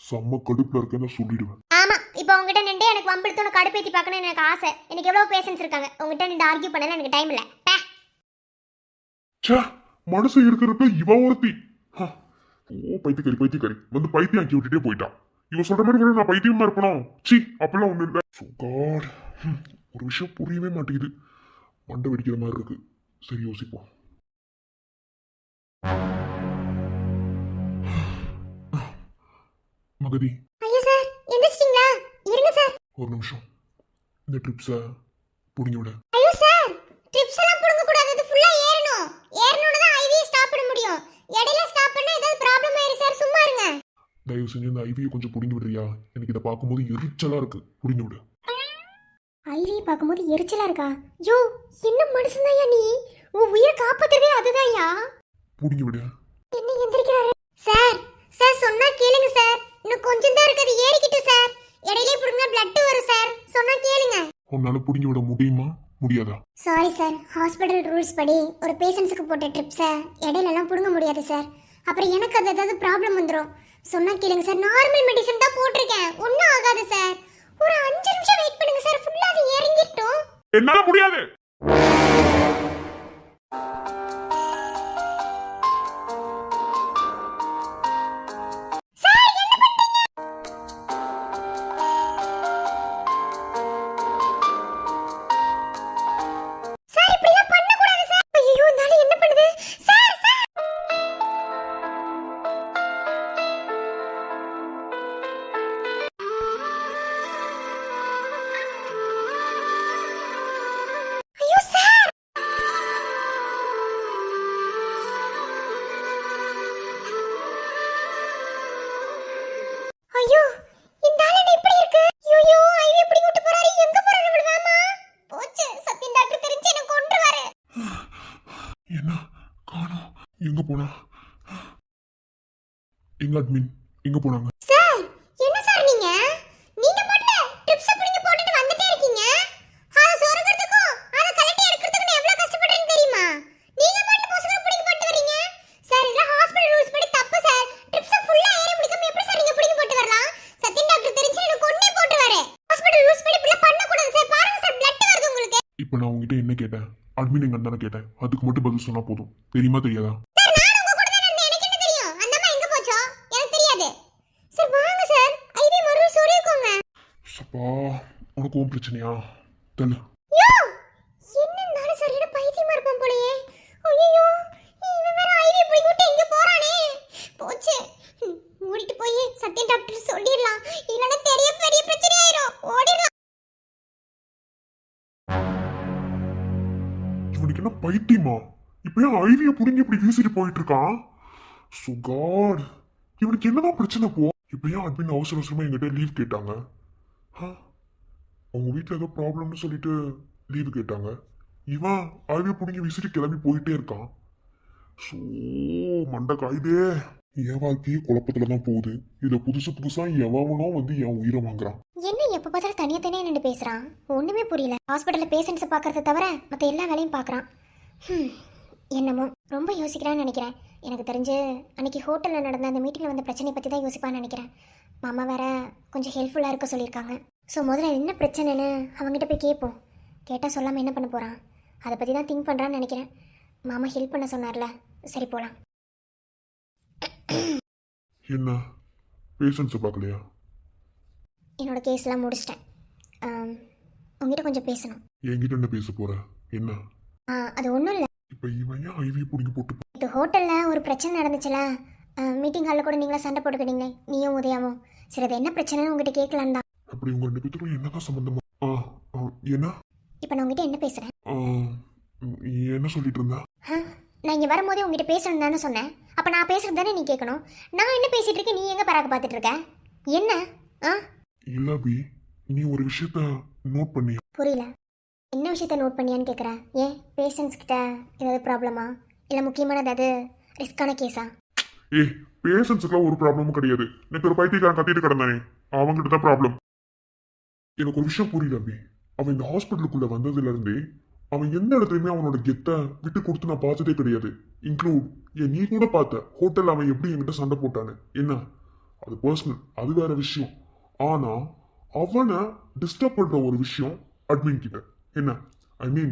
செம்ம கடுப்புல இருக்கேன்னு சொல்லிடுவேன். ஆமாம், இப்போ உங்ககிட்ட நின்று எனக்கு வம்பிடுத்து உனக்கு கடுப்பேற்றி பார்க்கணும்னு எனக்கு ஆசை. எனக்கு எவ்வளோ பேஷன்ஸ் இருக்காங்க, உங்ககிட்ட நின்று ஆர்கியூ பண்ணல எனக்கு டைம் இல்லை. மனசு இருக்கிறப்ப இவ ஒருத்தி. ஓ பைத்தியக்காரி வந்து பைத்தியம் ஆக்கி விட்டுட்டே போயிட்டான். இவ சொல்ற மாதிரி கூட நான் பைத்தியமா இருப்பணும். சி அப்பெல்லாம் ஒண்ணு இல்லை. God. ஒரு விஷயம் புரியவே மாட்டேங்குது. மண்டை வெடிக்கிற மாதிரி இருக்கு. சரி யோசிப்போம். மகதி, ஐயோ சார், எந்திரிச்சிட்டீங்களா? இருங்க சார். ஒரு நிமிஷம். இந்த ட்ரிப்ஸை புடிங்கி விட. ஐயோ சார், ட்ரிப்ஸ் எல்லாம் புடுங்க கூடாது. அது ஃபுல்லா ஏறணும். ஏறணும்னா தான் ஐவி ஸ்டாப் பண்ண முடியும். இடையில ஸ்டாப் பண்ணா ஏதாவது ப்ராப்ளம் ஆயிரும் சார். சும்மா இருங்க. தயவு செஞ்சு இந்த ஐவியை கொஞ்சம் புடிங்கி விடுறியா? எனக்கு இதை பார்க்கும்போது எரிச்சலா இருக்கு. புடிங்கி விடு. ஐவி பார்க்கும்போது எரிச்சலா இருக்கா? யோ, என்ன மனுஷன்தாயா நீ? உன் உயிரை காப்பாத்துறதே அதுதான்யா. புடிங்கி விடு. என்ன எந்திரிக்கிறாரு? சார் சொன்னா கேளுங்க சார். இன்னும் கொஞ்சம் தான் இருக்குது, ஏறிக்கிட்டு சார். இடையிலே புடுங்க பிளட் வரும் சார். சொன்னா கேளுங்க. உன்னால புடிங்கி விட முடியுமா முடியாதா? சாரி சார், ஹாஸ்பிட்டல் ரூல்ஸ் படி ஒரு பேஷண்ட்ஸுக்கு போட்ட ட்ரிப்ஸை இடையிலலாம் புடுங்க முடியாது சார். அப்புறம் எனக்கு அது ஏதாவது ப்ராப்ளம் வந்துடும். சொன்னா கேளுங்க சார். நார்மல் மெடிசன் தான் போட்டிருக்கேன், ஒன்றும் ஆகாது சார். ஒரு 5 நிமிஷம் வெயிட் பண்ணுங்க சார். ஃபுல்லாக அது இறங்கிட்டோம். என்னால முடியாது. ஐயோ, இந்த ஆளு என்ன இப்படி இருக்கு? ஐயோ, ஐவி எப்படி விட்டு போறாரு? எங்க போறாரு இவரு? வாமா. போச்சு, சத்தியம் டாக்டர் தெரிஞ்சு என்ன கொன்றுவாரு. என்ன காணோம்? எங்க போனா? எங்க அட்மின் எங்க போனாங்க? சார், என்ன சார் நீங்க? நீங்க பாட்டுல ட்ரிப்ஸ் புடிங்க போட்டுட்டு வந்துட்டே இருக்கீங்க. அத சொரகிறதுக்கும் அத கலட்டி எடுக்கிறதுக்கும் எவ்வளவு கஷ்டப்படுறீங்க தெரியுமா? நீங்க பாட்டு பொசுக்கு புடிங்க போட்டு வரீங்க. சார், இது ஹாஸ்பிடல் ரூல்ஸ் படி தப்பு சார். ட்ரிப்ஸ் ஃபுல்லா ஏறி முடிக்காம எப்படி சார் நீங்க புடிங்க போட்டு வரலாம்? சத்தியம் டாக்டர் தெரிஞ்சு என்ன கொன்னே போட்டுவாரு. ஹாஸ்பிடல் ரூல்ஸ் படி இப்படி பண்ண கூடாது சார். பாருங்க சார், பிளட் வருது உங்களுக்கு. இப்போ நான் உங்ககிட்ட என்ன கேட்டேன்? அட்மின் எங்க தானே கேட்டேன். அதுக்கு மட்டும் பதில் சொன்னா போதும். தெரியுமா தெரியாதா? சார், நான் உங்க கூட தான் இருந்தேன். எனக்கு என்ன தெரியும்? அந்த அம்மா எங்க போச்சோ எனக்கு தெரியாது. சார் வாங்க சார், ஐவி மறுபடியும் சொரியுக்கோங்க. சப்பா, உனக்கு உன் பிரச்சனையா? தள்ளு. யோ, என்னன்னால சார் என்ன பைத்தியமா இருப்பான் போலயே. ஐயோ, இவன் வேற ஐவி போய் விட்டு எங்க போறானே. போச்சு, மூடிட்டு போய் சத்தியம் டாக்டர் சொல்லிடலாம். இல்லைன்னா பெரிய பிரச்சனை ஆயிரும். ஓடிடலாம். இவனுக்கு என்ன பைத்தியமா? இப்ப ஏன் ஐவிய புடிங்கி இப்படி வீசிட்டு போயிட்டு இருக்கான்? சுகாட், இவனுக்கு என்னதான் பிரச்சனை போ? இப்ப ஏன் அட்மின் அவசர அவசரமா என்கிட்ட லீவ் கேட்டாங்க? அவங்க வீட்டுல ஏதோ ப்ராப்ளம்னு சொல்லிட்டு லீவு கேட்டாங்க. இவன் ஐவிய புடிங்கி வீசிட்டு கிளம்பி போயிட்டே இருக்கான். சோ மண்டை காயுதே. என் வாழ்க்கையே குழப்பத்துல தான் போகுது. இதுல புதுசா எவனோ வந்து என் உயிரை வாங்குறான். என்ன எப்ப பார்த்தாலும் தனியா நின்று பேசுறான்? ஒண்ணுமே புரியல. ஹாஸ்பிட்டல்ல பேஷண்ட்ஸை பார்க்கறத தவிர மற்ற எல்லா வேலையும் பார்க்கறான். என்னமோ ரொம்ப யோசிக்கிறான்னு நினைக்கிறேன். எனக்கு தெரிஞ்சு அன்னைக்கு ஹோட்டலில் நடந்த அந்த மீட்டிங்கில் வந்த பிரச்சனையை பற்றி தான் யோசிப்பான்னு நினைக்கிறேன். மாமா வேற கொஞ்சம் ஹெல்ப்ஃபுல்லாக இருக்க சொல்லியிருக்காங்க. ஸோ முதல்ல என்ன பிரச்சனைன்னு அவங்ககிட்ட போய் கேட்போம். கேட்டால் சொல்லாமல் என்ன பண்ண போகிறான்? அதை பற்றி தான் திங்க் பண்ணுறான்னு நினைக்கிறேன். மாமா ஹெல்ப் பண்ண சொன்னார்ல, சரி போகலாம். என்ன பேஷண்ட்ஸை பார்க்கலையா? என்னோட கேஸ்லாம் முடிச்சிட்டேன். உங்ககிட்ட கொஞ்சம் பேசணும். என்கிட்ட என்ன பேச போற? என்ன? அது ஒன்றும் இல்லை. இப்போ இவன் ஏன் ஐவியை பிடிங்கி போட்டு இது ஹோட்டலில் ஒரு பிரச்சனை நடந்துச்சுல, மீட்டிங் ஹாலில் கூட நீங்களா சண்டை போட்டுக்கிட்டீங்களே, நீயும் உதயாவும். சரி, அது என்ன பிரச்சனைன்னு உங்ககிட்ட கேட்கலான்னு தான். அப்படி உங்க ரெண்டு பேத்துக்கும் என்னதான் சம்பந்தமா? என்ன? இப்போ நான் உங்ககிட்ட என்ன பேசுகிறேன்? என்ன சொல்லிட்டு இருந்தா? நான் இங்கே வரும்போதே உங்ககிட்ட பேசணும் தானே சொன்னேன். அப்போ நான் பேசுறது தானே நீ கேட்கணும். நான் என்ன பேசிட்டு இருக்கேன், நீ எங்கே பராக்க பார்த்துட்டு இருக்க? என்ன? இல்ல பி, நீ ஒரு விஷயத்த நோட் பண்ணியா? புரியல. என்ன விஷயத்த நோட் பண்ணியான்னு கேட்குறேன். ஏன் பேஷண்ட்ஸ் கிட்ட ஏதாவது ப்ராப்ளமா, இல்லை முக்கியமான ஏதாவது ரிஸ்கான கேஸா? ஏய், பேஷன்ஸுக்குலாம் ஒரு ப்ராப்ளமும் கிடையாது. எனக்கு ஒரு பைத்தியக்காரன் கத்திட்டு கிடந்தானே, அவங்ககிட்ட தான் ப்ராப்ளம். எனக்கு ஒரு விஷயம் புரியல அபி. அவன் இந்த ஹாஸ்பிட்டலுக்குள்ள வந்ததுல இருந்தே அவன் எந்த இடத்துலயுமே அவனோட கெத்தை விட்டு கொடுத்து நான் பார்த்ததே கிடையாது. இன்க்ளூட் ஏன் நீ கூட பார்த்த ஹோட்டல் அவன் எப்படி என்கிட்ட சண்டை போட்டான்னு. என்ன அது பர்சனல், அது வேற விஷயம். ஆனா அவனை டிஸ்டர்ப் பண்ற ஒரு விஷயம் அட்மின் கிட்ட. என்ன ஐ மீன்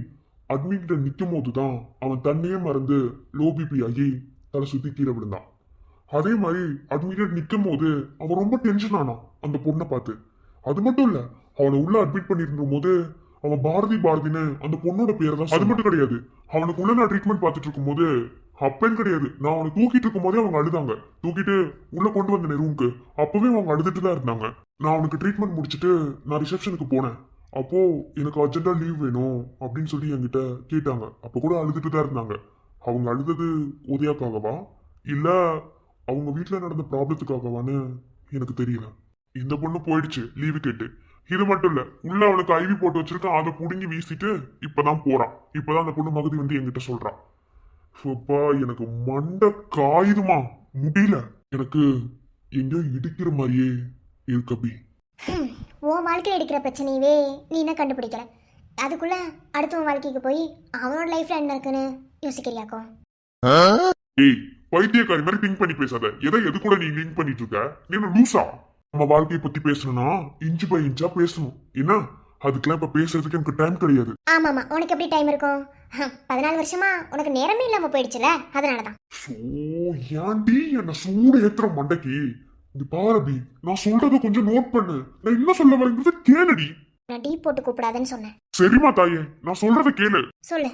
அட்மின் கிட்ட நிற்கும் போது தான் அவன் தன்னையே மறந்து லோ பிபி ஆகி தலை சுத்தி கீழே விழுந்தான். அதே மாதிரி அட்மிட் நிற்கும் போது அவன் ரொம்ப டென்ஷன் ஆனான் அந்த பொண்ணை பார்த்து. அது மட்டும் இல்ல, அவனை உள்ள அட்மிட் பண்ணிருந்த போது அவன் பாரதின்னு அந்த பொண்ணோட பேர் தான். அது மட்டும் கிடையாது, அவனுக்கு உள்ள நான் ட்ரீட்மெண்ட் பார்த்துட்டு இருக்கும் போது அப்பன்னு கிடையாது, நான் அவனை தூக்கிட்டு இருக்கும் போதே அவங்க அழுதாங்க. தூக்கிட்டு உள்ள கொண்டு வந்த ரூமுக்கு அப்பவே அவங்க அழுதுட்டு தான் இருந்தாங்க. நான் அவனுக்கு ட்ரீட்மெண்ட் முடிச்சுட்டு நான் ரிசப்ஷனுக்கு போனேன். அப்போ எனக்கு அர்ஜென்டா லீவ் வேணும் அப்படின்னு சொல்லி என்கிட்ட கேட்டாங்க. அப்ப கூட அழுதுட்டு தான் இருந்தாங்க. அவங்க அழுதது உதயாக்காகவா இல்ல அவங்க வீட்டுல நடந்த ப்ராப்ளத்துக்காகவான்னு எனக்கு தெரியல. இந்த பொண்ணு போயிடுச்சு லீவு கேட்டு. இது மட்டும் இல்ல, உள்ள அவனுக்கு ஐவி போட்டு வச்சிருக்கான், அதை புடுங்கி வீசிட்டு இப்பதான் போறான். இப்பதான் அந்த பொண்ணு மகதி வந்து என்கிட்ட சொல்றான். அப்பா எனக்கு மண்டை காயுதுமா, முடியல. எனக்கு எங்கேயோ இடிக்கிற மாதிரியே இருக்கு அபி. உன் வாழ்க்கையில் எடுக்கிற பிரச்சனையவே நீ என்ன கண்டுபிடிக்கல, அதுக்குள்ள அடுத்தவன் வாழ்க்கைக்கு போய் அவனோட லைஃப்ல என்ன இருக்குன்னு யோசிக்கிறியாக்கோ? ஏய், பைத்தியக்காரி மாதிரி திங்க் பண்ணி பேசாத. எதை எது கூட நீ லிங்க் பண்ணிட்டு இருக்க? நீ என்ன லூசா? நம்ம வாழ்க்கையை பத்தி பேசணும்னா இன்ச்சு பை இன்ச்சா பேசணும். என்ன அதுக்கெல்லாம் இப்ப பேசுறதுக்கு எனக்கு டைம் கிடையாது. ஆமாமா, உனக்கு எப்படி டைம் இருக்கும்? 14 வருஷமா உனக்கு நேரமே இல்லாம போயிடுச்சுல, அதனாலதான். சோ ஏன்டி என்ன சூடு ஏத்துற மண்டைக்கு? இது பாரதி, நான் சொல்றத கொஞ்சம் நோட் பண்ணு. நான் என்ன சொல்ல வரேங்கிறது கேளுடி. நான் டீ போட்டு கூப்பிடாதன்னு சொன்னேன். சரிமா தாயே, நான் சொல்றத கேளு. சொல்லு.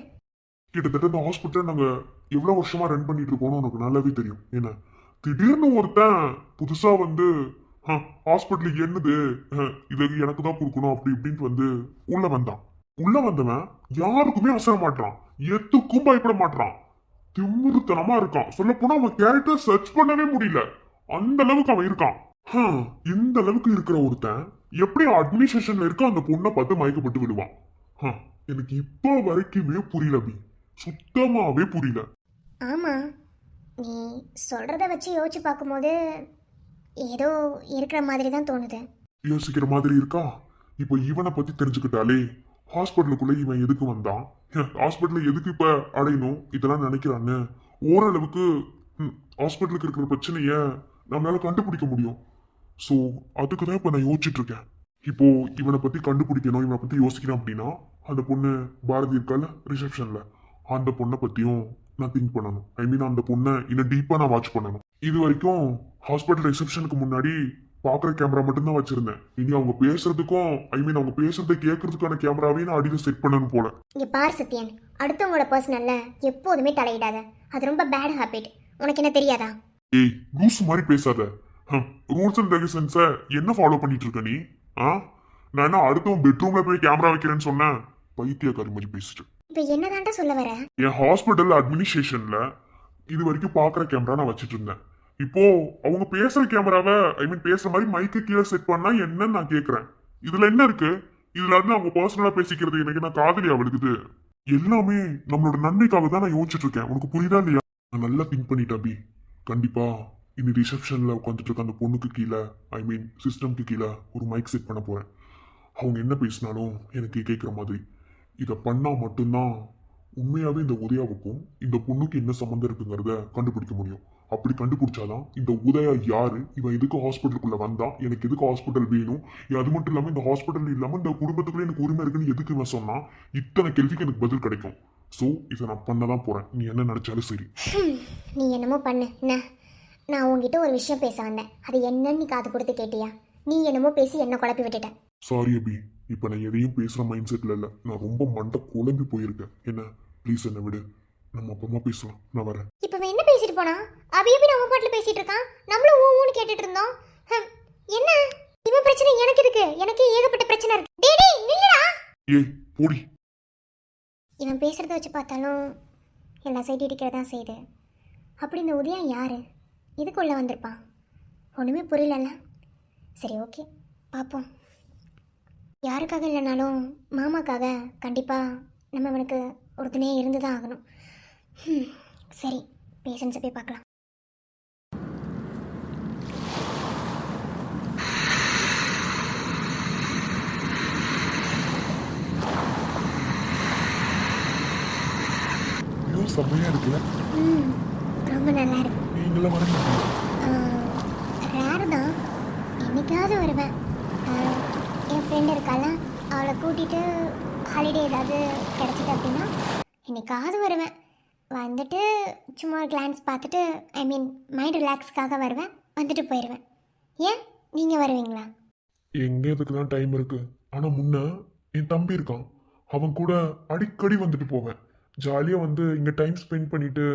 கிட்டத்தட்ட இந்த ஹாஸ்பிட்டல் நாங்க எவ்வளவு வருஷமா ரன் பண்ணிட்டு இருக்கோம்னு உனக்கு நல்லாவே தெரியும். என்ன திடீர்னு ஒருத்தன் புதுசா வந்து ஹாஸ்பிட்டலுக்கு என்னது இது எனக்கு தான் கொடுக்கணும் அப்படி இப்படின்ட்டு வந்து உள்ள வந்தான். உள்ள வந்தவன் யாருக்குமே அசர மாட்டான், எதுக்கும் பயப்பட மாட்டான், திமிருத்தனமா இருக்கான். சொல்ல போனா அவன் கேரக்டர் சர்ச் பண்ணவே முடியல, அந்த அளவுக்கு அவன் இருக்கான். இந்த அளவுக்கு இருக்கிற ஒருத்தன் எப்படி அட்மினிஸ்ட்ரேஷன்ல இருக்க அந்த பொண்ணை பார்த்து மயக்கப்பட்டு விடுவான்? எனக்கு இப்போ வரைக்குமே புரியல அபி, சுத்தமாவே புரியல. ஆமா, நீ சொல்றத வச்சு யோசிச்சு பார்க்கும்போது ஏதோ இருக்கிற மாதிரி தான் தோணுது. யோசிக்கிற மாதிரி இருக்கா? இப்போ இவனை பத்தி தெரிஞ்சுக்கிட்டாலே ஹாஸ்பிட்டலுக்குள்ள இவன் எதுக்கு வந்தான், ஹாஸ்பிட்டல் எதுக்கு இப்ப அடையணும், இதெல்லாம் நினைக்கிறான்னு ஓரளவுக்கு ஹாஸ்பிட்டலுக்கு இருக்கிற பிரச்சனைய நம்மளால கண்டுபிடிக்க முடியும். ஸோ அதுக்கு தான் இப்போ நான் யோசிச்சுட்டு இருக்கேன். இப்போ இவனை பத்தி கண்டுபிடிக்கணும், இவனை பத்தி யோசிக்கிறேன் அப்படின்னா அந்த பொண்ணு பாரதி இருக்கால ரிசப்ஷன்ல, அந்த பொண்ணை பத்தியும் நான் திங்க் பண்ணணும். ஐ மீன் அந்த பொண்ணை இன்னும் டீப்பா நான் வாட்ச் பண்ணணும். இது வரைக்கும் ஹாஸ்பிட்டல் ரிசப்ஷனுக்கு முன்னாடி பாக்குற கேமரா மட்டும்தான் வச்சிருந்தேன். இனி அவங்க பேசுறதுக்கும் ஐ மீன் அவங்க பேசுறதை கேட்கறதுக்கான கேமராவையும் நான் அடியில் செட் பண்ணணும் போல. இங்க பார் சத்யன், அடுத்தவங்களோட பர்சனல்ல எப்போதுமே தலையிடாத, அது ரொம்ப பேட் ஹாபிட். உனக்கு என்ன தெரியாதா? ஏய் லூஸ் மாதிரி பேசாத. ரூல்ஸ் அண்ட் ரெகுலேஷன்ஸை என்ன ஃபாலோ பண்ணிட்டு இருக்க நீ? நான் என்ன அடுத்தவன் பெட்ரூம்ல போய் கேமரா வைக்கிறேன்னு சொன்னேன்? பைத்தியக்காரி மாதிரி பேசிட்டு இப்ப என்னதான்டா சொல்ல வர? என் ஹாஸ்பிட்டல் அட்மினிஸ்ட்ரேஷன்ல இது வரைக்கும் பாக்குற கேமரா நான் வச்சிட்டு இருந்தேன். இப்போ அவங்க பேசுற கேமராவை ஐ மீன் பேசுற மாதிரி மைக்கு கீழே செட் பண்ணா என்னன்னு நான் கேக்குறேன். இதுல என்ன இருக்கு? இதுல இருந்து அவங்க பர்சனலா பேசிக்கிறது எனக்கு நான் காதலி அவளுக்குது. எல்லாமே நம்மளோட நன்மைக்காக தான் நான் யோசிச்சுட்டு இருக்கேன். உனக்கு புரியுதா இல்லையா? நான் நல்லா திங்க் பண்ணிட்டேன் அபி. கண்டிப்பா இந்த ரிசப்ஷன்ல உட்காந்துட்டு இருக்க அந்த பொண்ணுக்கு கீழே ஐ மீன் சிஸ்டம்க்கு கீழே ஒரு மைக் செட் பண்ண போறேன். அவங்க என்ன பேசினாலும் எனக்கு கேட்குற மாதிரி. இதை பண்ணா மட்டும்தான் உண்மையாவே இந்த உதயாவுக்கும் இந்த பொண்ணுக்கு என்ன சம்மந்தம் இருக்குங்கிறத கண்டுபிடிக்க முடியும். அப்படி கண்டுபிடிச்சாதான் இந்த உதயா யாரு, இவன் எதுக்கு ஹாஸ்பிட்டலுக்குள்ள வந்தான், எனக்கு எதுக்கு ஹாஸ்பிட்டல் வேணும், அது மட்டும் இல்லாம இந்த ஹாஸ்பிட்டல் இல்லாம இந்த குடும்பத்துக்குள்ள எனக்கு உரிமை இருக்குன்னு எதுக்கு இவன் சொன்னா, இத்தனை கேள்விக்கு எனக்கு பதில் கிடைக்கும். ஸோ இதை நான் பண்ணதான் போறேன். நீ என்ன நினைச்சாலும் சரி. நீ என்னமோ பண்ணு. என்ன, நான் உங்ககிட்ட ஒரு விஷயம் பேச வந்தேன், அது என்னன்னு நீ காது கொடுத்து கேட்டியா? நீ என்னமோ பேசி என்ன குழப்பி விட்டுட்டேன். சாரி அபி, இப்போ நான் எதையும் பேசுற மைண்ட் செட்ல இல்லை. நான் ரொம்ப மண்டை குழம்பி போயிருக்கேன். என்ன ப்ளீஸ் என்ன விடு, நம்ம அப்புறமா பேசலாம். நான் வரேன். இப்போ என்ன பேசிட்டு போனா? அபி நம்ம பாட்டில் பேசிட்டு இருக்கான், நம்மளும் ஊன்னு கேட்டுட்டு இருந்தோம். என்ன இவன் பிரச்சனை எனக்கு இருக்கு, எனக்கு ஏகப்பட்ட பிரச்சனை இருக்கு. டேய் நில்லுடா. ஏய் போடி. இவன் பேசுறத வச்சு பார்த்தாலும் எல்லா சைடு இடிக்கிறதா செய்யுது. அப்படி இந்த உதயா யாரு, இதுக்குள்ள வந்திருப்பான்? ஒண்ணுமே புரியலல்ல. சரி ஓகே, பார்ப்போம். யாருக்காக இல்லைனாலும் மாமாக்காக கண்டிப்பாக நம்ம அவனுக்கு ஒரு துணையாக இருந்து தான் ஆகணும். சரி, பேஷண்ட்ஸை போய் பார்க்கலாம். ஐயோ செம்மையா இருக்குல்ல. ரொம்ப நல்லா இருக்கு. நீங்களும் வர மாட்டீங்க. ரேரு தான், என்னைக்காவது வருவேன். என் ஃப்ரெண்டு இருக்கால, அவளை கூட்டிகிட்டு ஹாலிடே ஏதாவது கிடச்சிது அப்படின்னா என்னைக்காவது வருவேன். வந்துட்டு சும்மா கிளான்ஸ் பார்த்துட்டு மைண்ட் ரிலாக்ஸ்க்காக வருவேன், வந்துட்டு போயிடுவேன். ஏன் நீங்கள் வருவீங்களா? எங்க இதுக்கெல்லாம் டைம் இருக்கு. ஆனா முன்ன என் தம்பி இருக்கான், அவன் கூட அடிக்கடி வந்துட்டு போவேன். ஜாலியா வந்து இங்க டைம் ஸ்பெண்ட் பண்ணிட்டு,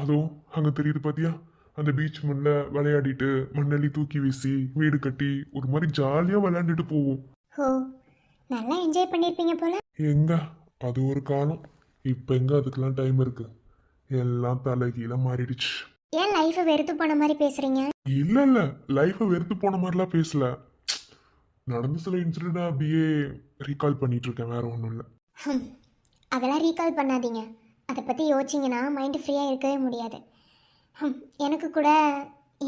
அதுவும் அங்க தெரியுது பாத்தியா அந்த பீச் மண்ணில் விளையாடிட்டு மண்ணெல்லி தூக்கி வீசி வீடு கட்டி ஒரு மாதிரி ஜாலியா விளையாண்டுட்டு போவோம். ஓ, நல்லா என்ஜாய் பண்ணியிருப்பீங்க போல. எங்க அது ஒரு காலம். இப்ப எங்க அதுக்கெல்லாம் டைம் இருக்கு. எல்லாம் தலைகீழ மாறிடுச்சு. ஏன் லைஃப்பை வெறுத்து போன மாதிரி பேசுகிறீங்க? இல்ல இல்ல, லைஃபை வெறுத்து போன மாதிரிலாம் பேசல. நடந்த சில இன்சிடென்ட் அப்படியே ரீகால் பண்ணிட்டு இருக்கேன், வேற ஒன்றும் இல்லை. அதெல்லாம் ரீகால் பண்ணாதீங்க. அதை பற்றி யோசிச்சிங்கன்னா மைண்டு ஃப்ரீயாக இருக்கவே முடியாது. எனக்கு கூட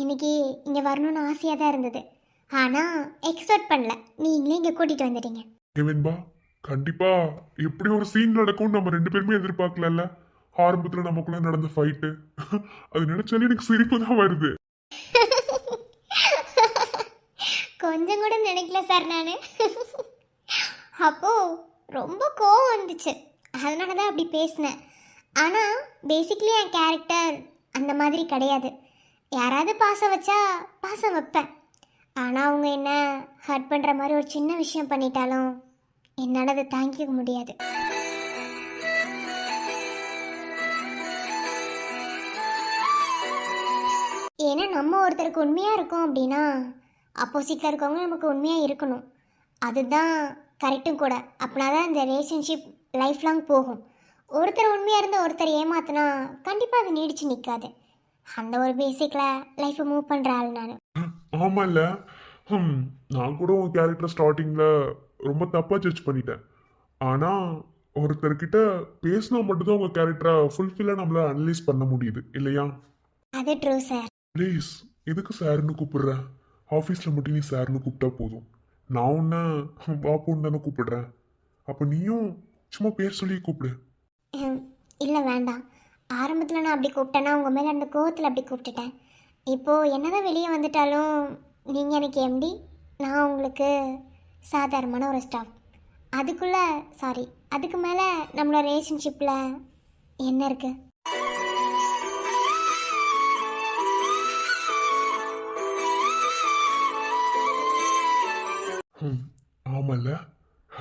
இன்னைக்கு இங்கே வரணும்னு ஆசையாக தான் இருந்தது. ஆனால் எக்ஸ்பெக்ட் பண்ணல, நீங்களே இங்கே கூட்டிகிட்டு வந்துட்டீங்க. வெண்பா, கண்டிப்பா எப்படி ஒரு சீன் நடக்கும் நம்ம ரெண்டு பேருமே எதிர்பார்க்கல. ஆரம்பத்துல நமக்குள்ள நடந்த ஃபைட்டு அது நினைச்சாலே எனக்கு சிரிப்பு தான் வருது. கொஞ்சம் கூட நினைக்கல சார் நான். அப்போது ரொம்ப கோவம் வந்துச்சு, அதனால தான் அப்படி பேசினேன். ஆனால் பேசிக்லி என் கேரக்டர் அந்த மாதிரி கிடையாது. யாராவது பாசம் வச்சா பாசம் வைப்பேன். ஆனால் அவங்க என்ன ஹர்ட் பண்ணுற மாதிரி ஒரு சின்ன விஷயம் பண்ணிட்டாலும் என்னால் அதை தாங்கிக்க முடியாது. ஏன்னா நம்ம ஒருத்தருக்கு உண்மையாக இருக்கோம் அப்படின்னா ஆப்போசிட்டில் இருக்கவங்க நமக்கு உண்மையாக இருக்கணும். அதுதான் கரெக்டும் கூட. அப்படின்னா தான் இந்த ரிலேஷன்ஷிப் லைஃப் லாங் போகும். ஒருத்தர் உண்மையாக இருந்து ஒருத்தர் ஏமாத்தினா கண்டிப்பாக அது நீடிச்சு நிற்காது. அந்த ஒரு பேசிக்கில் லைஃப்பை மூவ் பண்ணுற ஆள் நான். ஆமாம்ல, நான் கூட உன் கேரக்டர் ஸ்டார்டிங்கில் ரொம்ப தப்பாக ஜட்ஜ் பண்ணிட்டேன். ஆனால் ஒருத்தர்கிட்ட பேசினா மட்டும்தான் உங்கள் கேரக்டரை ஃபுல்ஃபில்லாக நம்மளால் அனலைஸ் பண்ண முடியுது இல்லையா? அது ட்ரூ சார். ப்ளீஸ், எதுக்கு சார்னு கூப்பிடுற? ஆஃபீஸில் மட்டும் நீ சார்னு கூப்பிட்டா போதும். நான் உன்னை பாப்புன்னு தானே கூப்பிடுறேன். அப்போ நீயும் சும்மா பேர் சொல்லி கூப்பிடு. இல்லை வேண்டாம். ஆரம்பத்தில் நான் அப்படி கூப்பிட்டேன்னா உங்கள் மேலே அந்த கோவத்தில் அப்படி கூப்பிட்டுட்டேன். இப்போது என்னதான் வெளியே வந்துட்டாலும் நீங்கள் எனக்கு எம்டி, நான் உங்களுக்கு சாதாரணமான ஒரு ஸ்டாஃப். அதுக்கு மேலே நம்மளோட ரிலேஷன்ஷிப்பில் என்ன இருக்குது? ஆமாம்ல,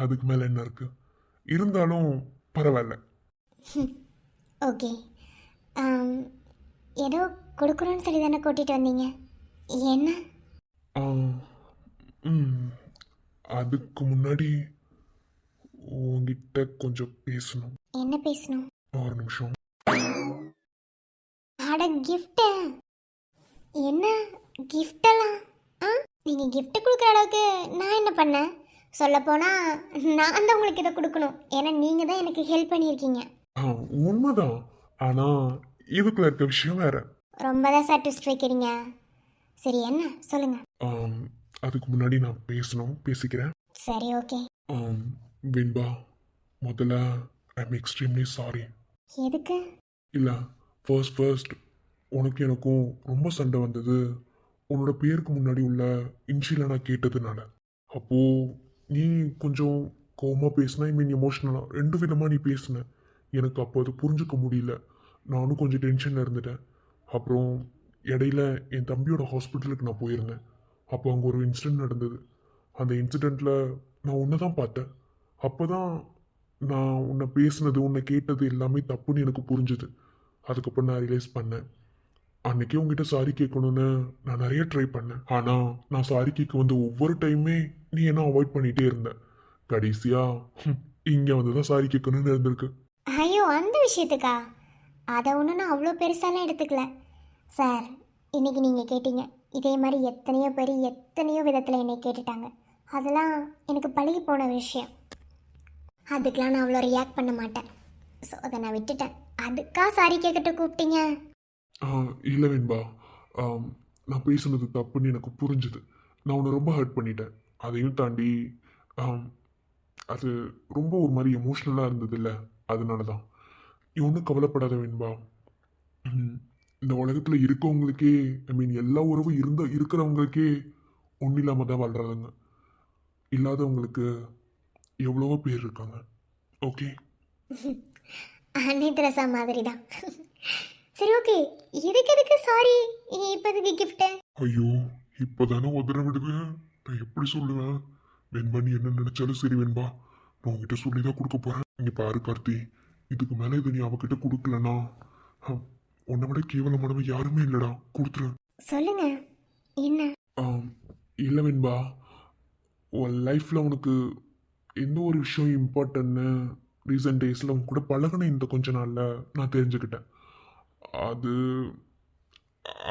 அதுக்கு மேலே என்ன இருக்கு? இருந்தாலும் பரவாயில்ல. ஓகே, ஏதோ கொடுக்குறோன்னு சொல்லி தானே கூட்டிகிட்டு வந்தீங்க, என்ன? அதுக்கு முன்னாடி உங்ககிட்ட கொஞ்சம் பேசணும். என்ன பேசணும்? ஒரு நிமிஷம். அட கிஃப்ட்டு? என்ன கிஃப்டெல்லாம்? நீங்கள் கிஃப்ட்டு கொடுக்குற அளவுக்கு நான் என்ன பண்ணேன்? சொல்லப்போனால் நான் தான் உங்களுக்கு இதை கொடுக்கணும். ஏன்னா நீங்கள் தான் எனக்கு ஹெல்ப் பண்ணியிருக்கீங்க. உண்மைதான். ஆனால் இதுக்குள்ள இருக்க விஷயம் வேற. ரொம்ப தான் சார் ட்விஸ்ட் வைக்கிறீங்க. சரி, என்ன சொல்லுங்கள். அதுக்கு முன்னாடி நான் பேசிக்கிறேன். சரி, ஓகே. வெண்பா, முதல்ல ஐ எம் எக்ஸ்ட்ரீம்லி சாரி. எதுக்கு? இல்லை, ஃபர்ஸ்ட் உனக்கு எனக்கும் ரொம்ப சண்டை வந்தது உன்னோட பேருக்கு முன்னாடி உள்ள இன்ஷியலை நான் கேட்டதுனால. அப்போது நீ கொஞ்சம் கோவமாக பேசின, எமோஷ்னலாக ரெண்டு விதமாக நீ பேசின. எனக்கு அப்போ அது புரிஞ்சுக்க முடியல. நானும் கொஞ்சம் டென்ஷனில் இருந்துட்டேன். அப்புறம் இடையில என் தம்பியோட ஹாஸ்பிட்டலுக்கு நான் போயிருந்தேன். அப்போ அங்கே ஒரு இன்சிடெண்ட் நடந்தது. அந்த இன்சிடெண்ட்டில் நான் உன்னை தான் பார்த்தேன். அப்போ தான் நான் உன்னை பேசினது, உன்னை கேட்டது எல்லாமே தப்புன்னு எனக்கு புரிஞ்சுது. அதுக்கப்புறம் நான் ரியலைஸ் பண்ணேன். அன்னைக்கே உங்ககிட்ட சாரி கேட்கணும்னு நான் நிறைய ட்ரை பண்ணேன். ஆனால் நான் சாரி கேட்க வந்து ஒவ்வொரு டைமே நீ என்ன அவாய்ட் பண்ணிகிட்டே இருந்த. கடைசியாக இங்கே வந்து தான் சாரி கேட்கணும்னு இருந்திருக்கு. ஐயோ, அந்த விஷயத்துக்கா? அதை ஒன்று நான் அவ்வளோ பெருசாலாம் எடுத்துக்கல சார். இன்றைக்கி நீங்கள் கேட்டீங்க, இதே மாதிரி எத்தனையோ பேர் எத்தனையோ விதத்தில் என்னை கேட்டுட்டாங்க. அதெல்லாம் எனக்கு பழகி போன விஷயம். அதுக்கெலாம் நான் அவ்வளோ ரியாக்ட் பண்ண மாட்டேன். ஸோ அதை நான் விட்டுட்டேன். அதுக்கா சாரி கேட்கட்ட கூப்பிட்டீங்க? இல்லை வெண்பா, நான் பேசுனது தப்புன்னு எனக்கு புரிஞ்சுது. நான் உன்னை ரொம்ப ஹர்ட் பண்ணிட்டேன். அதையும் தாண்டி ஆம், அது ரொம்ப ஒரு மாதிரி எமோஷ்னலாக இருந்தது இல்லை, அதனால தான். நீ ஒன்றும் கவலைப்படாத வெண்பா. இந்த உலகத்தில் இருக்கவங்களுக்கே, ஐ மீன் எல்லா உறவும் இருக்கிறவங்களுக்கே ஒன்றும் இல்லாமல் தான் வாழ்கிறாங்க. இல்லாதவங்களுக்கு எவ்வளவோ பேர் இருக்காங்க. ஓகே. அன்னி திரசா மாதிரி தான். சரி, ஓகே. எதுக்கு சாரி? இப்போதைக்கு கிஃப்ட்டு? ஐயோ, இப்போதானே உதற விடுது. நான் எப்படி சொல்லுவேன்? வெண்பா, நீ என்ன நினைச்சாலும் சரி வெண்பா, நான் உங்ககிட்ட சொல்லி தான் கொடுக்க போறேன். இங்க பாரு கார்த்தி, இதுக்கு மேலே இதை நீ அவகிட்ட கொடுக்கலனா உன்னை விட கேவலமானவன் யாருமே இல்லடா. கொடுத்துரு. சொல்லுங்க, என்ன? இல்லை வெண்பா, உன் லைஃப்பில் உனக்கு எந்த ஒரு விஷயம் இம்பார்ட்டன்ட்னு ரீசன்ட் டேஸில் உன் கூட பழகின இந்த கொஞ்ச நாளில் நான் தெரிஞ்சுக்கிட்டேன். அது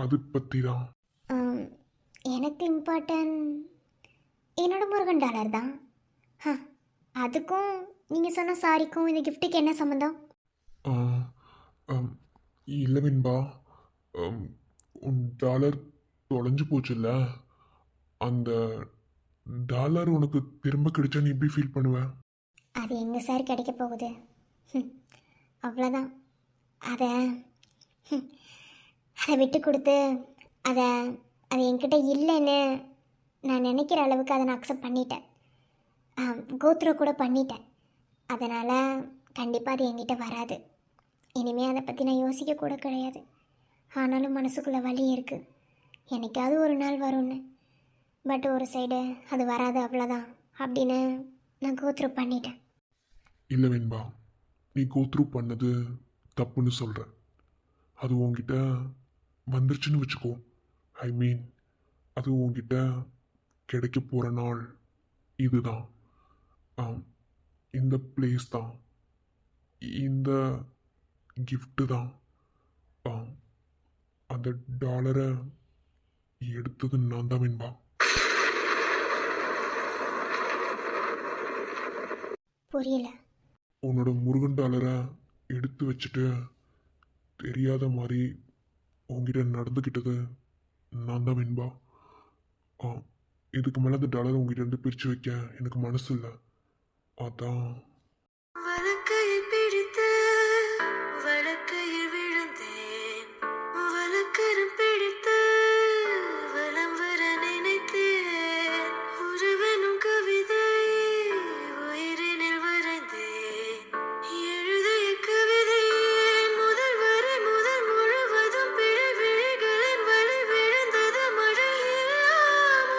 அது பற்றி தான். எனக்கு இம்பார்ட்டன்ட் என்னோட முருகன் டாலர் தான். அதுக்கும் நீங்கள் சொன்ன சாரிக்கும் இந்த கிஃப்ட்டுக்கு என்ன சம்மந்தம்? இல்லை வெண்பா, உன் டாலர் தொலைஞ்சு போச்சுல்ல, அந்த டாலர் உனக்கு திரும்ப கிடைச்சா நீ எப்படி ஃபீல் பண்ணுவேன்? அது எங்கே சார் கிடைக்க போகுது? அவ்வளோதான். அதை அதை விட்டு கொடுத்து அதை அது என்கிட்ட இல்லைன்னு நான் நினைக்கிற அளவுக்கு அதை நான் அக்செப்ட் பண்ணிட்டேன். கோத்ரோ கூட பண்ணிட்டேன். அதனால் கண்டிப்பாக அது என்கிட்ட வராது. இனிமேல் அதை பற்றி நான் யோசிக்க கூட கிடையாது. ஆனாலும் மனசுக்குள்ளே வலி இருக்குது, என்னைக்காவது ஒரு நாள் வரும்னு. பட் ஒரு சைடு அது வராது, அவ்வளோதான் அப்படின்னு நான் கோத்ரூ பண்ணிட்டேன். இல்லை வெண்பா, நீ கோத்ரூ பண்ணது தப்புன்னு சொல்கிற. அது உங்ககிட்ட வந்துருச்சுன்னு வச்சுக்கோ, ஐ மீன் அது உங்ககிட்ட கிடைக்க போகிற நாள் இதுதான். இந்த பிளேஸ் தான், இந்த கிஃப்ட்டு தான். அந்த டாலரை எடுத்தது நான் தான் வெண்பா. புரியல. உன்னோட முருகன் டாலரை எடுத்து வச்சுட்டு தெரியாத மாதிரி உங்ககிட்ட நடந்துக்கிட்டது நான் தான் வெண்பா. இதுக்கு மேலே அந்த டாலரை உங்ககிட்ட இருந்து பிரித்து வைக்க எனக்கு மனசு இல்லை. அதான். வலக்கையில் பிடித்து வலக்கையில் விழுந்தேன், வலக்கரம் பிடித்து வலம் வர நினைத்தேன், உருவெனும் கவிதை உயிரினில் வரைந்தேன், எழுதிய கவிதையின் முதல் வரி முதல் முழுவதும் பிழை விழிகளின் வழி விழுந்தது மழையெல்லாம்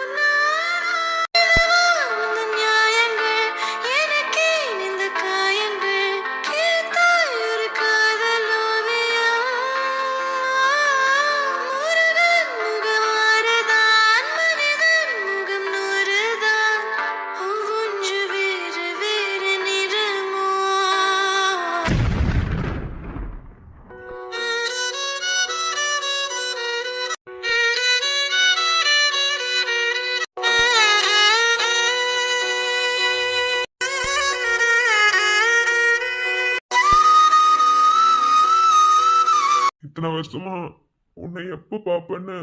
உந்தன் நியாயங்கள் எனக்கே இந்த காயங்கள் கிழித்தாய் ஒரு காதல் ஓவியம், முருகன் முகம் ஆறுதான் மனிதன் முகம் நூறுதான், ஒவ்வொன்று வேறு வேறு நிறமோ. இத்தனை வருஷமா உன்னை எப்போ பார்ப்பேன்னு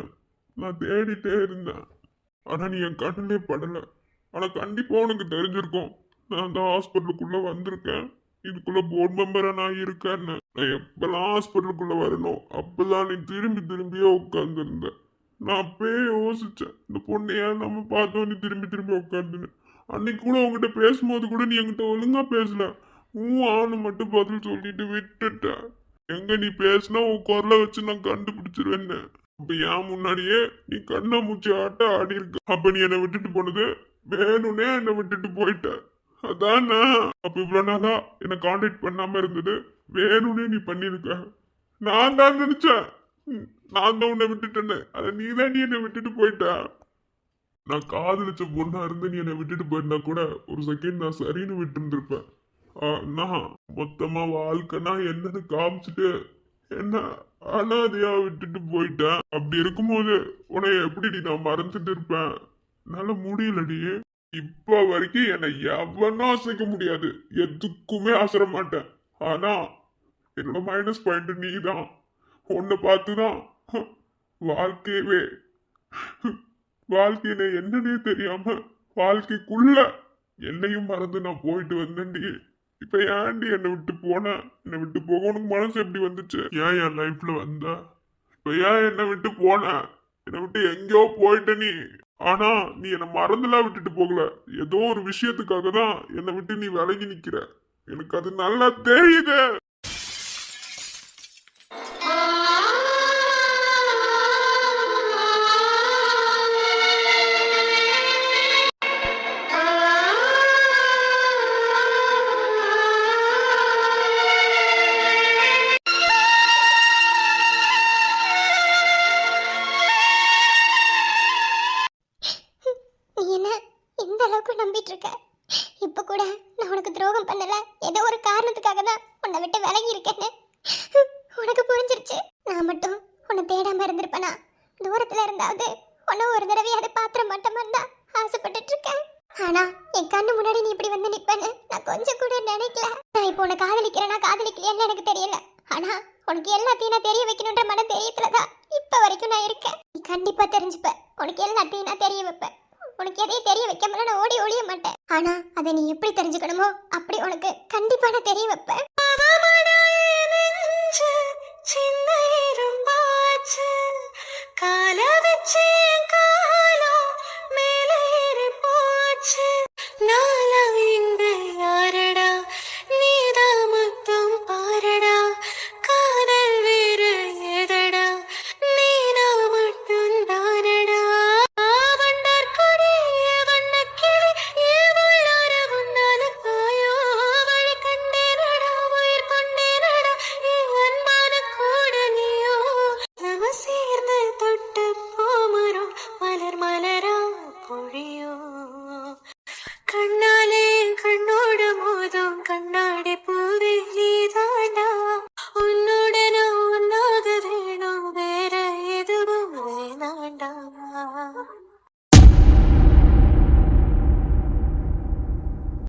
நான் தேடிட்டே இருந்தேன். ஆனால் நீ என் கண்ணிலே படலை. ஆனால் கண்டிப்பாக உனக்கு தெரிஞ்சிருக்கும், நான் அந்த ஹாஸ்பிட்டலுக்குள்ளே வந்திருக்கேன், இதுக்குள்ளே போர்ட் மெம்பராக நான் இருக்கேன்னு. நான் எப்போல்லாம் ஹாஸ்பிட்டலுக்குள்ளே வரணும் அப்போல்லாம் நீ திரும்பி திரும்பியே உட்காந்துருந்தேன். நான் அப்பயே யோசித்தேன், இந்த பொண்ணையா நம்ம பார்த்தோம் நீ திரும்பி திரும்பி உட்காந்துன்னு. அன்னைக்கு கூட உங்ககிட்ட பேசும்போது கூட நீ என்கிட்ட ஒழுங்காக பேசல, ஆனு மட்டும் பதில் சொல்லிட்டு விட்டுட்டேன். எங்க நீ பேசினா உன் குரலை வச்சு நான் கண்டுபிடிச்சிருவேன்னு. அப்ப ஏன் முன்னாடியே நீ கண்ணா மூச்சு ஆட்ட ஆடி இருக்க. அப்ப நீ என்னை விட்டுட்டு போனது வேணும்னே என்னை விட்டுட்டு போயிட்ட, அதானா? அப்ப இவ்வளவு நாளா என்னை கான்டாக்ட் பண்ணாம இருந்தது வேணும்னே நீ பண்ணிருக்க. நான் தான் நினைச்சேன், நான் தான் உன்னை விட்டுட்டேன்னு. அதை நீ தான் நீ என்னை விட்டுட்டு போயிட்ட. நான் காதலிச்ச பொண்ணா இருந்து நீ என்னை விட்டுட்டு போயிருந்தா கூட ஒரு செகண்ட் நான் சரின்னு விட்டு இருந்திருப்பேன். நான் மொத்தமா வாழ்க்கைனா என்னன்னு காமிச்சிட்டு என்ன அனாதையா விட்டுட்டு போயிட்டேன். அப்படி இருக்கும்போது உன்னை எப்படி நான் மறந்துட்டு இருப்பேன்? என்னால முடியலடி. இப்ப வரைக்கும் என்னை எவனும் அசைக்க முடியாது, எதுக்குமே அசர மாட்டேன். ஆனா என்னோட மைனஸ் பாயிண்ட் நீ தான். உன்னை பார்த்துதான் வாழ்க்கையவே வாழ்க்கையில என்னன்னே தெரியாம வாழ்க்கைக்குள்ள என்னையும் மறந்து நான் போயிட்டு வந்தேன்டி. இப்ப ஏன்டி என்னை விட்டு போன? என்னை விட்டு போக உனக்கு மனசு எப்படி வந்துச்சு? ஏன் என் லைஃப்ல வந்த? இப்ப ஏன் என்னை விட்டு போன? என்னை விட்டு எங்கேயோ போயிட்ட நீ. ஆனா நீ என்னை மறந்துலாம் விட்டுட்டு போகல. ஏதோ ஒரு விஷயத்துக்காக தான் என்னை விட்டு நீ விலகி நிக்கிற. எனக்கு அது நல்லா தெரியுது. நீ என்ன இந்த அளவுக்கு நம்பிட்டு இருக்க? இப்ப கூட நான் உனக்கு துரோகம் பண்ணல, ஏதோ ஒரு காரணத்துக்காக தான் உன்னை விட்டு விலகி இருக்கேன்னு உனக்கு புரிஞ்சிருச்சு. நான் மட்டும் உன்னை தேடாம இருந்திருப்பேனா? தூரத்துல இருந்தாவது உன்னை ஒரு தடவையாவது பாத்திர மாட்டோமான்னு தான் ஆசைப்பட்டுட்டு இருக்கேன். ஆனா என் கண்ணு முன்னாடி நீ இப்படி வந்து நிப்பேன்னு நான் கொஞ்சம் கூட நினைக்கல. நான் இப்போ உன்னை காதலிக்கிறேன்னா காதலிக்கலையான்னு எனக்கு தெரியல. ஆனா உனக்கு எல்லாத்தையும் நான் தெரிய வைக்கணுன்ற மன தைரியத்துலதான் இப்ப வரைக்கும் நான் இருக்கேன். நீ கண்டிப்பா தெரிஞ்சுப்ப. உனக்கு எல்லாத்தையும் நான் தெரிய வைப்பேன். உனக்கு எதையும் தெரிய வைக்காமல நான் ஓடி ஒழிய மாட்டேன். ஆனா அதை நீ எப்படி தெரிஞ்சுக்கணுமோ அப்படி உனக்கு கண்டிப்பா நான் தெரிய வைப்பேன். கால வச்சு காலம் மேல ஏறி போச்சு. நாளா இங்க யாரடா, நீதான் மொத்தம் பாரடா. காதல் வேற ஏதடா, நீனா மட்டும் தானடா. வண்டார் கொடி வண்ண கிளி ஏவுள்ளார உன்னால காயோ வழி கண்டேனடா, உயிர் கொண்டேனடா. அன்பான கூட நீயோ நம்ம சேர்ந்து தொட்ட போமரம் மலர் மலரா பொழியும்.